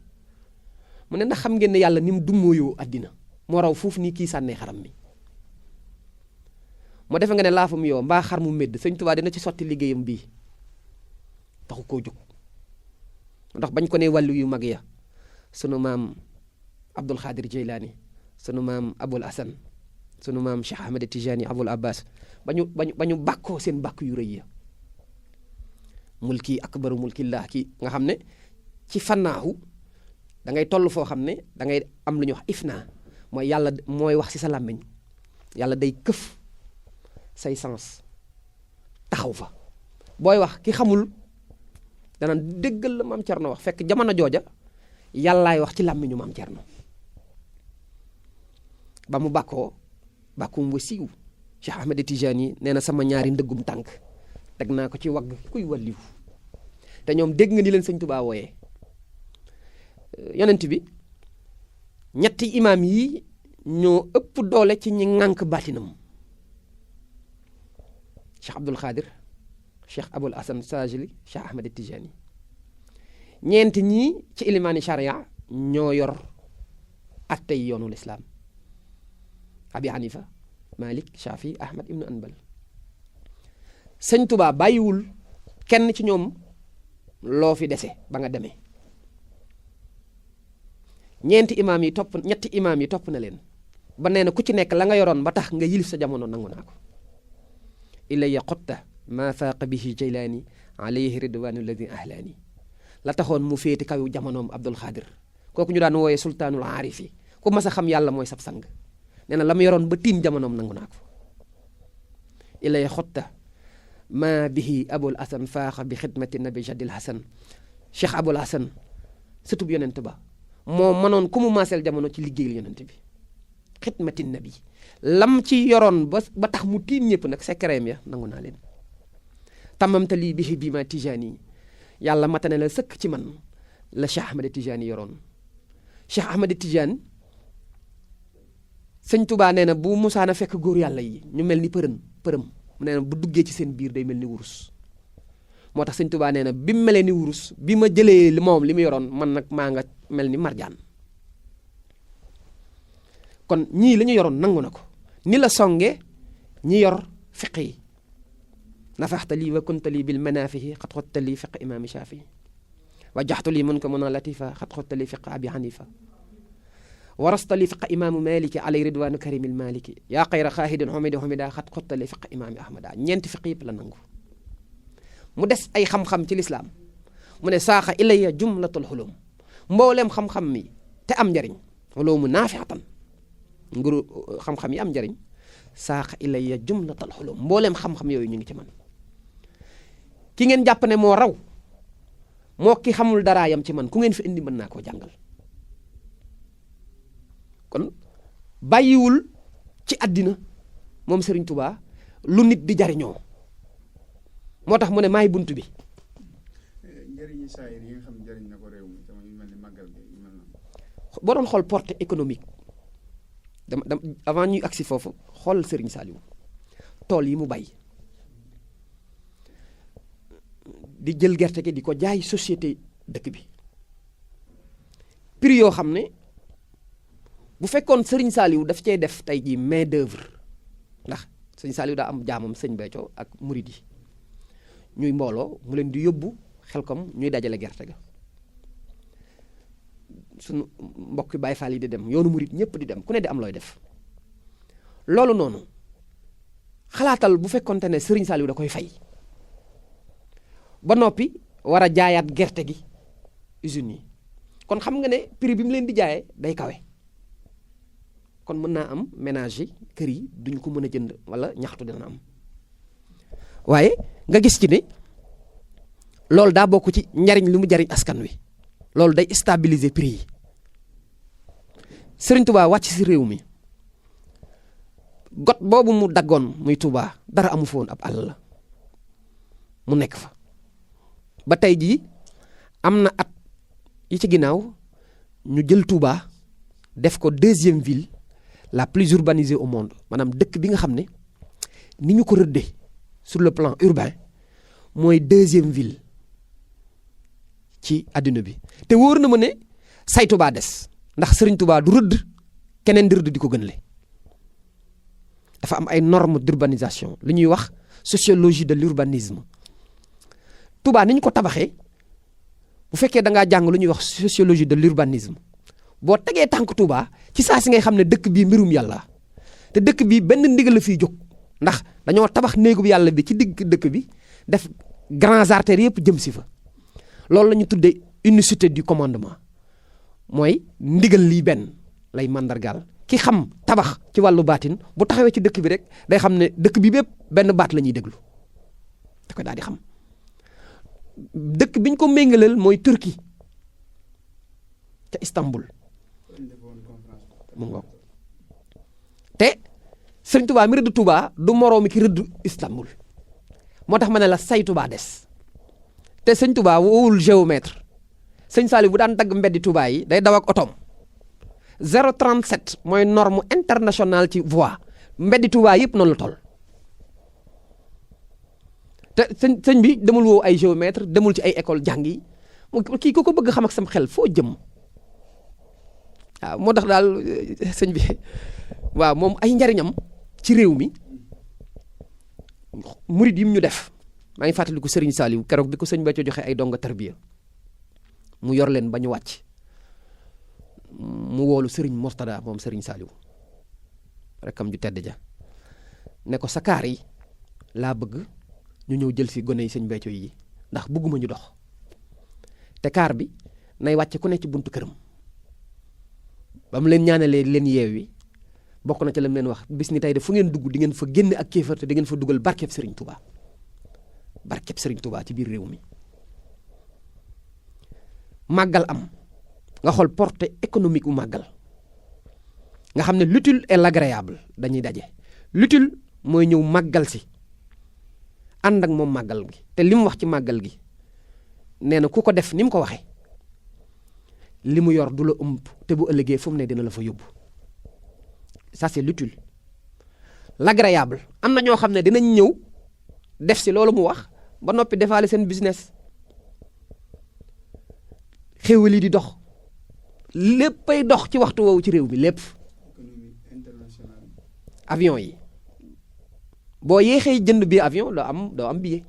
mu ne ndax xam ngeen ne yàlla ni mu dummóoyoo àddina moo raw foofu nii kii sànnee xaram mi moo defe nga ne laafam yoo mbaa xar mu médd Sëñ Tuubaa dina ci sotti liggéeyam bii taxu koo jóg ndax bañ ko ne wàllu yu mag ya sunu maam Abdul Xaadir Jeylaani sunu maam Abul Hasan sunu maam Cheikh Ahmed Tijani Abul Abbas ba ñu bàkkoo seen bàkk yu rëy ya mulki akbaru mulkillah ki nga xam ne ci fannaahu da ngay toll foo xam ne da ngay am lu ñuy wax ifna mooy yàlla mooy wax ci sa làmmiñ yàlla day këf say sens taxaw fa booy wax ki xamul danaan déggal la maam Cerno wax fekk jamono jooja yàllaay wax ci làmmiñu maam Cerno ba mu bàkkum wa siiw Cheikh Ahmed Tijani nee na sama ñaari ndëggum tànk teg naa ko ci wagg kuy wàlliw te ñoom dégg nga ni leen Sëñ Tuubaa wooyee yonent bi ñetti imaam yi ñoo ëpp doole ci ñi ŋànk baatinam Cheikh Abdul Xaadir Cheikh Abul Hasan Saajili Cheikh Ahmed Tijani ñeenti ñii ci ilimaani charia ñoo yor attey yoonu lislaam Abi Hanifa Malik Shafi Ahmad ibnu Anbal Sëñ Tuubaa bàyyiwul kenn ci ñoom loo fi dese ba nga demee ñetti imaam yi topp na leen ba nee na ku ci nekk la nga yoroon ba tax nga yilif sa jamono nangu naa ko ilaya xotta maa faaqa bihi jaylaani alayhi ridwaanu alladi ahlaani la taxoon mu féeti kaw jamonoom Abdul Xaadir kooku ñu daan wooyee sultaanul aarifi ku mas a xam yàlla mooy sab sang nee na la mu yoroon ba tiim jamonoom nangu naa ko ilaya xotta maa bihi abul hasan faaqa bi xidmati nabi jadil hasan cheikh abul hasan sëtub yonent ba moo mënoon ku mu maaseel jamono ci liggéeyal yonent bi xidmatin nabi lam ci yoroon ba tax mu tiim ñëpp nag secret ya nangu naa leen tamamta lii bihi bi ma Tijaani yàlla matane la sëkk ci man la Cheikh Ahmed Tijaani yoroon Cheikh Ahmed Tijaani sëñ Touba nee na bu musaana fekk góor yàlla yi ñu mel ni përëm mu nee na bu duggee ci seen biir day mel ni wurus moo tax sëñ Touba nee na bi mu melee ni wurus bi ma jëlee moom li mu yoroon man nag maa nga mel ni marjaan kon ñii la ñu yoroon nangu na ko ni la songe ñi yor fiq yi nafaxta lii wa kunta lii bil manaafihi xat xotta lii fiq imaami Shaafi wa jaxtu lii mun ko mun a latifa xat xotta lii fiq abi Hanifa warasta li fiq imaamu maliki alay ridwaanu karimil maliki yaa xayra xaahidin xumida xat xotta li fiq imaami ahmada ñeenti fiq yëpp la nangu mu des ay xam-xam ci lislaam mu ne saaxa ilayya jumlatul xulum mbooleem xam-xam mi te am njariñ xulumu naafiatan nguru xam-xam yi am njariñ saaxa ilayya jumlatul xulum mbooleem xam-xam yooyu ñu ngi ci man ki ngeen jàpp ne moo raw moo ki xamul dara yam ci man ku ngeen fi indi mën naa koo jàngal kon bàyyiwul ci àddina moom Serigne Touba lu nit di jariñoo moo tax mu ne maay bunt bi. njëriñu saayir yi nga xam njëriñ na ko réew mi sama yu mel ni màggal gi yu mel noonu. boo doon xool portée économique dama avant ñuy agsi foofu xool Serigne Saliou tool yi mu bay di jël gerte gi di ko jaay société dëkk bi prix yoo xam ne bu fekkoon Serigne Saliou daf cee def tey jii main d'œuvre ndax Serigne Saliou daa am jaamam sëñ Béthio ak murid yi ñuy mbooloo mu leen di yóbbu Xelkom ñuy dajale gerte ga suñu mbokki Baay Faal yi di dem yoonu murid ñëpp di dem ku ne di am looy def loolu noonu xalaatal bu fekkonte ne Serigne Saliou da koy fay ba noppi war a jaayaat gerte gi usines yi kon xam nga ne prix bi mu leen di jaayee day kawe kon mën naa am ménage yi kër yi duñ ko mën a jënd wala ñaxtu dina am waaye nga gis ci ne loolu daa bokk ci njariñ lu mu jariñ askan wi loolu day stabiliser prix yi Serigne Touba wàcc si réew mi got boobu mu daggoon muy Touba dara amu fa woon ab àll la mu nekk fa ba tey jii am na at yi ci ginnaaw ñu jël Touba def ko deuxième ville la plus urbanisée au monde maanaam dëkk bi nga xam ne ni ñu ko rëddee sur le plan urbain mooy deuxième ville ci àddina bi te wóor na ma ne say Touba des ndax Serigne Touba du rëdd keneen di rëdd di ko gën le dafa am ay normes d'urbanisation li ñuy wax sociologie de l'urbanisme Touba ni ñu ko tabaxee bu fekkee da ngaa jàng lu ñuy wax sociologie de l'urbanisme boo tegee tànk Touba ci saa si ngay xam ne dëkk bii mbirum yàlla te dëkk bii benn ndigal la fiy jóg ndax dañoo tabax néegub yàlla bi ci digg dëkk bi def grands artères yëpp jëm si fa loolu la ñu tuddee unicité du commandement mooy ndigal lii benn lay mandargaal ki xam tabax ci wàllu baatin bu taxawee ci dëkk bi rek day xam ne dëkk bi bépp benn baat la ñuy déglu da koy daal di xam dëkk biñ ko méngaleel mooy Turquie ca Istanbul mu ngoog te Sëriñ Touba mi rëdd Touba du moroomi ki rëdd Istanbul moo tax ma ne la say Touba des te sëñ Touba woowul géomètre sëñ Saliou bu daan dagg mbeddi Touba yi day daw ak otoom 0,37 mooy norme internationale ci voie mbeddi Touba yëpp noonu la toll te sëñ bi demul woo ay géomètre demul ci ay école jàng yi kii ku ko bëgg xam ak sam xel foo jëm waaw moo tax daal sëñ bi waaw moom ay njariñam ci réew mi murid yi ñu def maa ngi fàttaliku Serigne Saliou keroog bi ko sëñ Béthio joxe ay donga tarbiya mu yor leen ba ñu wàcc mu woolu Serigne Mourtada moom Serigne Saliou rekam ju tedd ja ne ko sa kaar yi laa bëgg ñu ñëw jël si gone yi sëñ Béthio yi ndax bëgguma ñu dox te kaar bi nay wàcce ku ne ci buntu këram ba mu leen ñaanalee leen yeewi bokk na ca lam leen wax bis ni tey de fu ngeen dugg di ngeen fa génne ak kéefar te di ngeen fa dugal barkeb Serigne Touba barkeb Serigne Touba ci biir réew mi màggal am nga xool portée économique u màggal nga xam ne l'utile et l'agréable dañuy daje. l'utile mooy ñëw màggal si ànd ak moom màggal gi te li mu wax ci màggal gi nee na ku ko def ni mu ko waxee li mu yor du la ëmb te bu ëllëgee fu mu ne dina la fa yóbbu. Ça c'est l'utile. L'agréable am na ñoo xam ne dinañ ñëw def si loolu mu wax ba noppi defaale seen business xéwal yi di dox léppay dox ci waxtu woowu ci réew mi lépp. avion yi boo yéexee jënd bi avion doo am billet.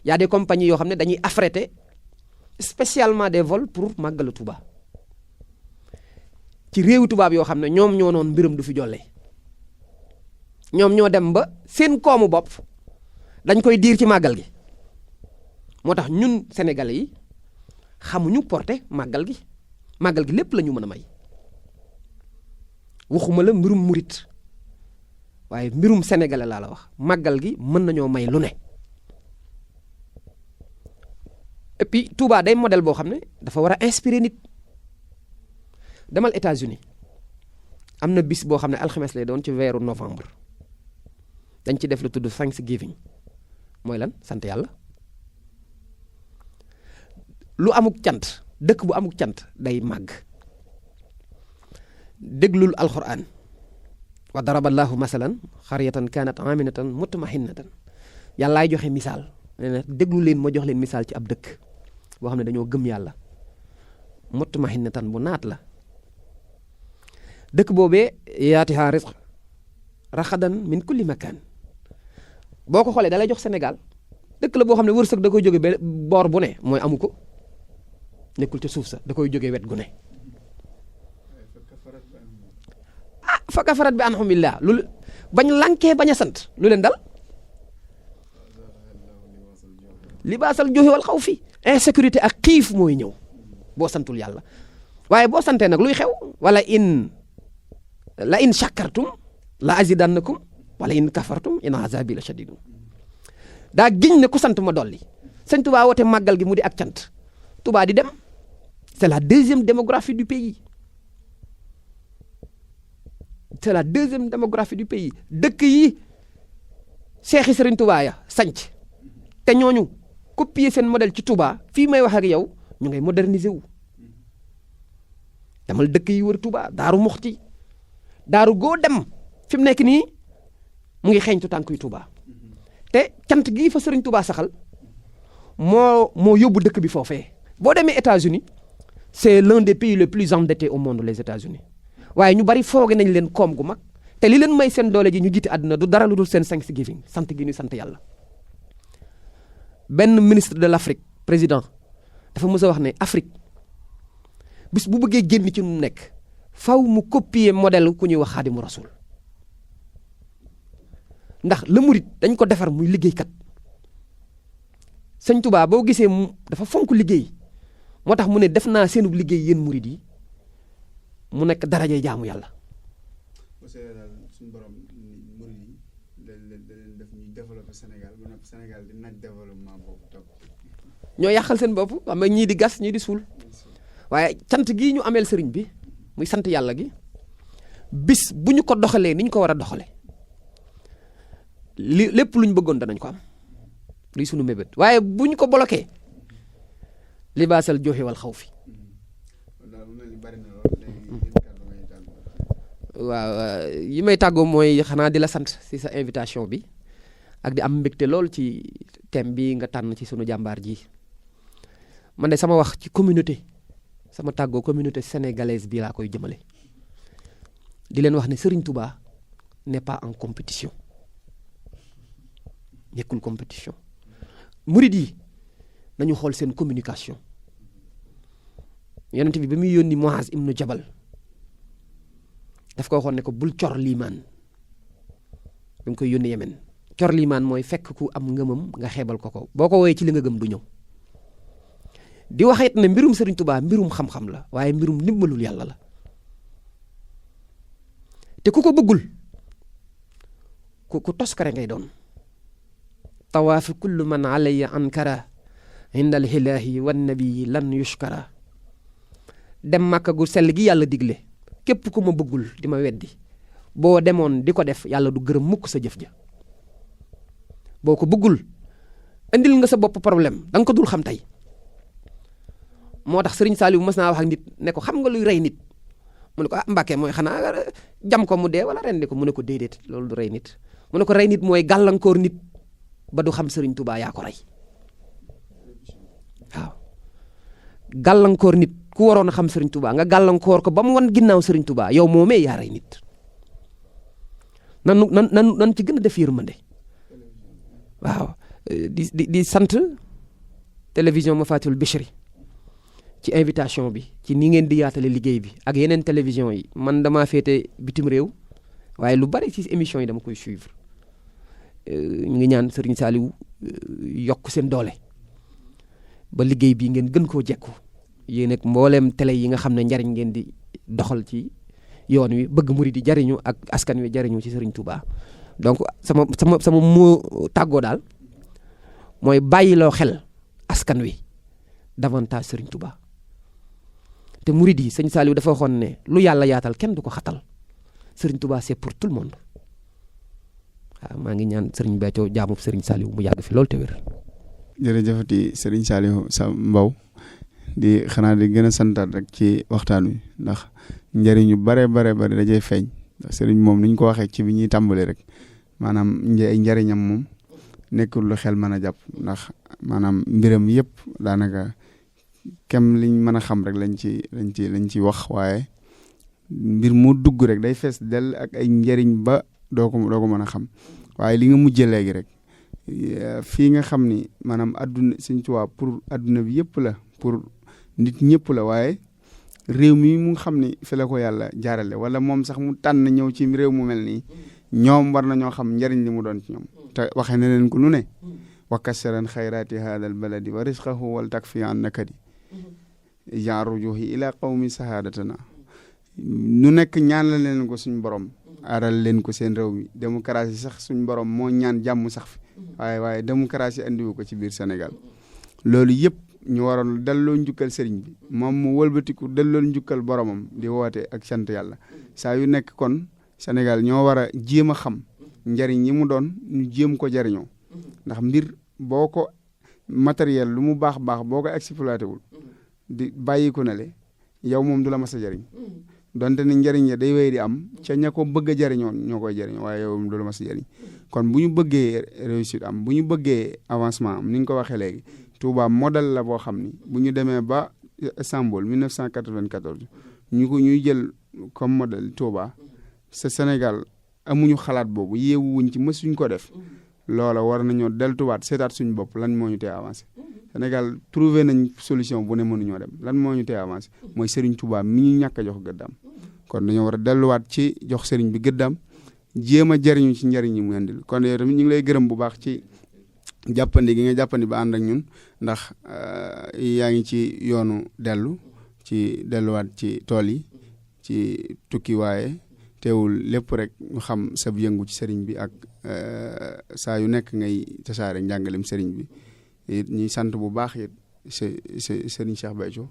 Y a des compagnies yoo xam ne dañuy affréter spécialement des vols pour màggalu Touba ci réewu tubaab yoo xam ne ñoom ñoo noon mbiram du fi jolle ñoom ñoo dem ba seen koomu bopp dañ koy diir ci màggal gi moo tax ñun Sénégalais yi xamuñu porté màggal gi lépp la ñu mën a may waxuma la mbirum murit waaye mbirum Sénégalais laa la wax màggal gi mën nañoo may lu ne. Et puis Touba day modèle boo xam ne dafa war a inspirer nit demal États-Unis am na bis boo xam ne alxames lay doon ci weeru novembre dañ ci def lu tudd Thanksgiving mooy lan sant yàlla lu amuk cant dëkk bu amuk cant day màgg déglul alquran wa daraballahu masalan xaryatan kanat aminatan mutmahinnatan yàllaay joxe misaal nee na déglu leen ma jox leen misaal ci ab dëkk boo xam ne dañoo gëm yàlla mutmahinnatan bu naat la dëkk boobee yaatihaa rizq raxadan min kulli makaan boo ko xoolee da lay jox Sénégal dëkk la boo xam ne wërsëg da koy jóge ba boor bu ne mooy amu ko nekkul ca suuf sa da koy jóge wet gu ne fa kafarat bi anhumillah lu bañ lankee bañ a sant lu leen dal libaasal joxe wal xaw fi insécurité ak xiif mooy ñëw boo santul yàlla waaye boo santee nag luy xew wala la in shakartum la azidannakum wala in kafartum in azabi la shadidun daa giñ ne ku sant ma dolli sëñ Touba woote màggal gi mu di ak cant Touba di dem c'est la deuxième démographie du pays dëkk yi seexi sëriñ Touba ya sanc te ñooñu copier seen modèle ci Touba fii may wax ak yow ñu ngay moderniser wu demal dëkk yi wër Touba Daaru Muxti daaru goo dem fi mu nekk nii mu ngi xeeñtu tànk yu Touba te cant gii fa sëriñ Touba saxal moo yóbbu dëkk bi foofee boo demee États-Unis c'est l'un des pays les plus endettés au monde les États-Unis waaye ñu bari fooge nañ leen koom gu mag te li leen may seen doole ji ñu jiite àdduna du dara lu dul seen Thanksgiving sant gi ñu sant yàlla. benn ministre de l'Afrique président dafa mës a wax ne Afrique bis bu bëggee génn ci nu nekk faw mu copier modèle ku ñuy wax Xaadimu Rasuul ndax le murit dañ ko defar muy liggéeykat sëñ Touba boo gisee dafa fonk liggéey moo tax mu ne def naa seenub liggéey yéen murit yi mu nekk darajay jaamu yàlla. suñu borom murit yi da leen def ñuy développer Sénégal ba nag Sénégal di naaj développement boobu topp. ñoo yàqal seen bopp xam nga ñii di gas ñii di suul waaye cant gii ñu ameel sëriñ bi muy sant yàlla gi bis bu ñu ko doxalee ni ñu ko war a doxalee lépp lu ñu bëggoon danañ ko am luy sunu mébét waaye bu ñu ko bloqué libaasal joxe wal xaw fi. waaw yi may tàggoo mooy xanaa di la sant ci sa invitation bi ak di am mbégte lool ci thème bi nga tànn ci sunu jàmbaar ji man de sama wax ci communauté sama tàggoo communauté sénégalaise bi laa koy jëmale di leen wax ne Serigne Touba n'est pas en compétition nekkul compétition murid yi nañu xool seen communication yonent bi ba muy yónni Muaz ibnu Jabal daf ko waxoon ne ko bul cor liimaan bi mu koy yónni Yemen cor liimaan mooy fekk ku am ngëmam nga xeebal ko boo ko woowee ci li nga gëm du ñëw di waxit ne mbirum Serigne Touba mbirum xam-xam la waaye mbirum ndimbalul yàlla la te ku ko bëggul ku toskare ngay doon tawaafi kullu man alayya ankara indal hilaahi wan nabii lan yushkara dem màkka gu sell gi yàlla digle képp ku ma bëggul di ma weddi boo demoon di ko def yàlla du gërëm mukk sa jëf ja boo ko bëggul indil nga sa bopp problème da nga ko dul xam tey moo tax Serigne Saliou mas naa wax ak nit ne ko xam nga luy rey nit mu ne ko Mbàkke mooy xanaa jam ko mu dee wala rendi ko mu ne ko déedéet loolu du rey nit mu ne ko rey nit mooy gàllankoor nit ba du xam Serigne Touba yaa ko rey waaw gàllankoor nit ku waroon a xam Serigne Touba nga gàllankoor ko ba mu wan ginnaaw Serigne Touba yow moomee yaa rey nit nan ci gën a def yërmande waaw di sant télévision Mafatihul Bichri ci invitation bi ci ni ngeen di yaatale liggéey bi ak yeneen télévision yi man damaa féete bitim réew waaye lu bari ci émission yi dama koy suivre ñu ngi ñaan Serigne Saliou yokk seen doole ba liggéey bi ngeen gën koo jekku yéen ak mbooleem télé yi nga xam ne njariñ ngeen di doxal ci yoon wi bëgg murid di jariñu ak askan wi jariñu ci Serigne Touba donc sama moo tàggoo daal mooy bàyyiloo xel askan wi davantage Serigne Touba te murid yi sëñ Saliou dafa waxoon ne lu yàlla yaatal kenn du ko xatal Serigne Touba c'est pour tout le monde waaw maa ngi ñaan Serigne Béthio jaamub Serigne Saliou mu yàgg fi loolu te wér. jërëjëfati Serigne Saliou sa Mbow di xanaa di gën a santaat rek ci waxtaan wi ndax njëriñu bare dajay feeñ ndax Serigne moom ni ñu ko waxee ci bi ñuy tàmbali rek maanaam njëriñam moom nekkul lu xel mën a jàpp ndax maanaam mbiram yëpp daanaka kem liñ mën a xam rek lañ ci wax waaye mbir mu dugg rek day fees dell ak ay njëriñ ba doo ko mën a xam waaye li nga mujjee léegi rek fii nga xam ni maanaam adduna Sëñ Tuubaa pour adduna bi yëpp la pour nit ñëpp la waaye réew mi mu xam ni fi la ko yàlla jaarale wala moom sax mu tànn ñëw ci réew mu mel nii ñoom war nañoo xam njëriñ li mu doon ci ñoom te waxee na leen ko nu ne wa kassaran xayraati haadal baladi wa risqahu wal takfi an nakadi janrujuhi ila qawmi sahadatana nu nekk ñaan la leen ko suñ borom aaral leen ko seen réew mi démocratie sax suñ borom moo ñaan jàmm sax fi waaye démocratie andiwu ko ci biir Sénégal loolu yëpp ñu waroon delloo njukkal sëriñ bi moom mu wëlbatiku delloo njukkal boromam di woote ak sant yàlla saa yu nekk kon Sénégal ñoo war a jéem a xam njariñ yi mu doon ñu jéem ko jariñoo ndax mbir boo ko matériel lu mu baax boo ko exploité wul di bàyyi ko na le yow moom du la mas a jariñ donte ni njariñ ya day wéy di am ca ña ko bëgg a jariñoon ñoo koy jariñoo waaye yow moom du la mas a jariñ kon bu ñu bëggee réussite am bu ñu bëggee avancement am ni nga ko waxee léegi Touba modèle la boo xam ni bu ñu demee ba Istanbul 1994 ñuy jël comme modèle Touba sa Sénégal amuñu xalaat boobu yeewuwuñ ci mësuñ ko def loola war nañoo deltuwaat seetaat suñu bopp lan moo ñu tee avancé Sénégal trouvé nañ solution bu ne mënuñoo dem lan moo ñu tee avancé mooy Serigne Touba mi ñu ñàkk a jox gëddaam kon dañoo war a delluwaat ci jox Serigne bi gëddaam jéem a jariñu ci njariñ yi mu indil kon yow tamit ñu ngi lay gërëm bu baax ci jàppandi gi nga jàppandi ba ànd ak ñun ndax yaa ngi ci yoonu delluwaat ci tool yi ci tukki waaye teewul lépp rek ñu xam sab yëngu ci sëriñ bi ak saa yu nekk ngay tasaare njàngalem sëriñ bi it ñuy sant bu baax it sëriñ Cheikh Béthio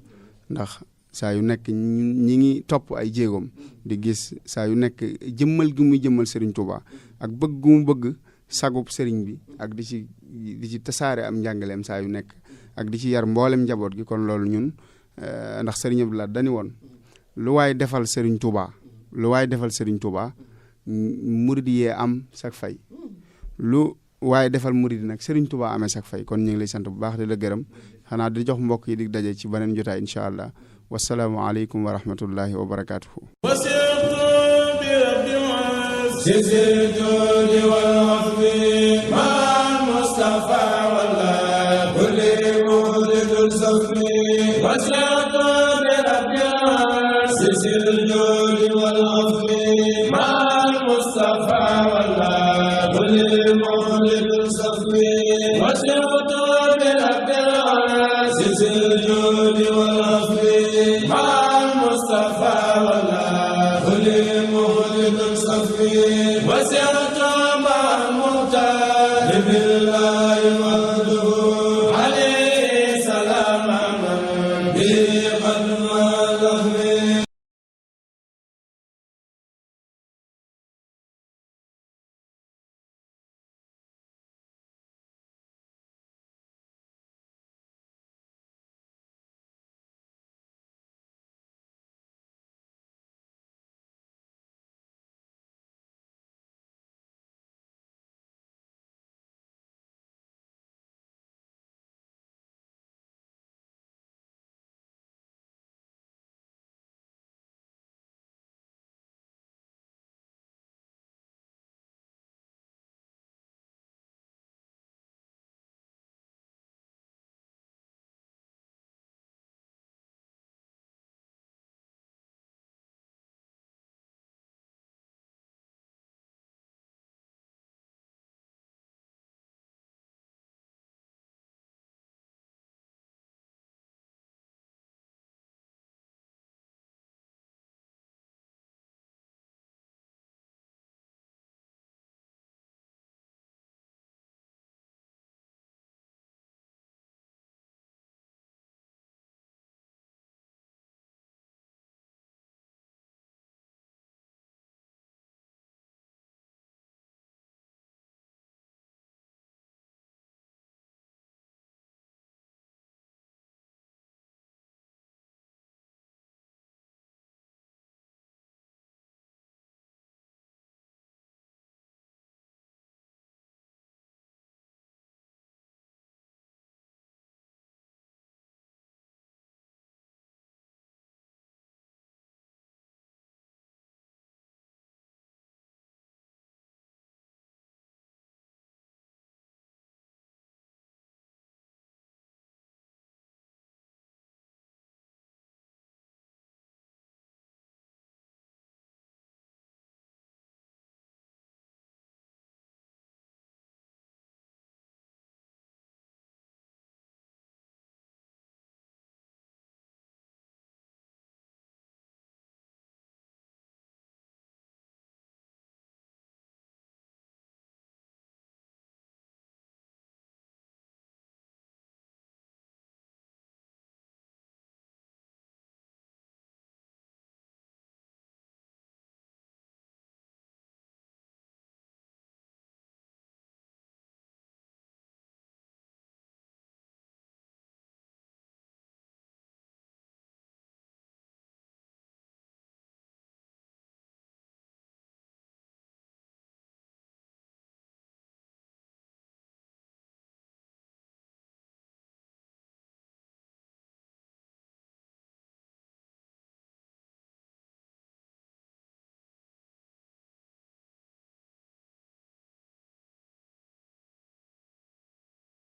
ndax saa yu nekk ñi ngi topp ay jéegoom di gis saa yu nekk jëmmal gi muy jëmmal sëriñ Touba ak bëgg gu mu bëgg sagub sëriñ bi ak di ci tasaare am njàngaleem saa yu nekk ak di ci yar mboolem njaboot gi kon loolu ñun ndax sëriñ Abdoulaye dañu woon lu waay defal sëriñ Touba murid yee am sak fay lu waaye defal murid nag Serigne Touba amee sak fay kon ñu ngi lay sant bu baax di la gërëm xanaa di jox mbokk yi di daje ci beneen jotaay incha allah wasalaamu aleykum wa rahmatullahi wa barakaatuhu. وسعت بالأبدال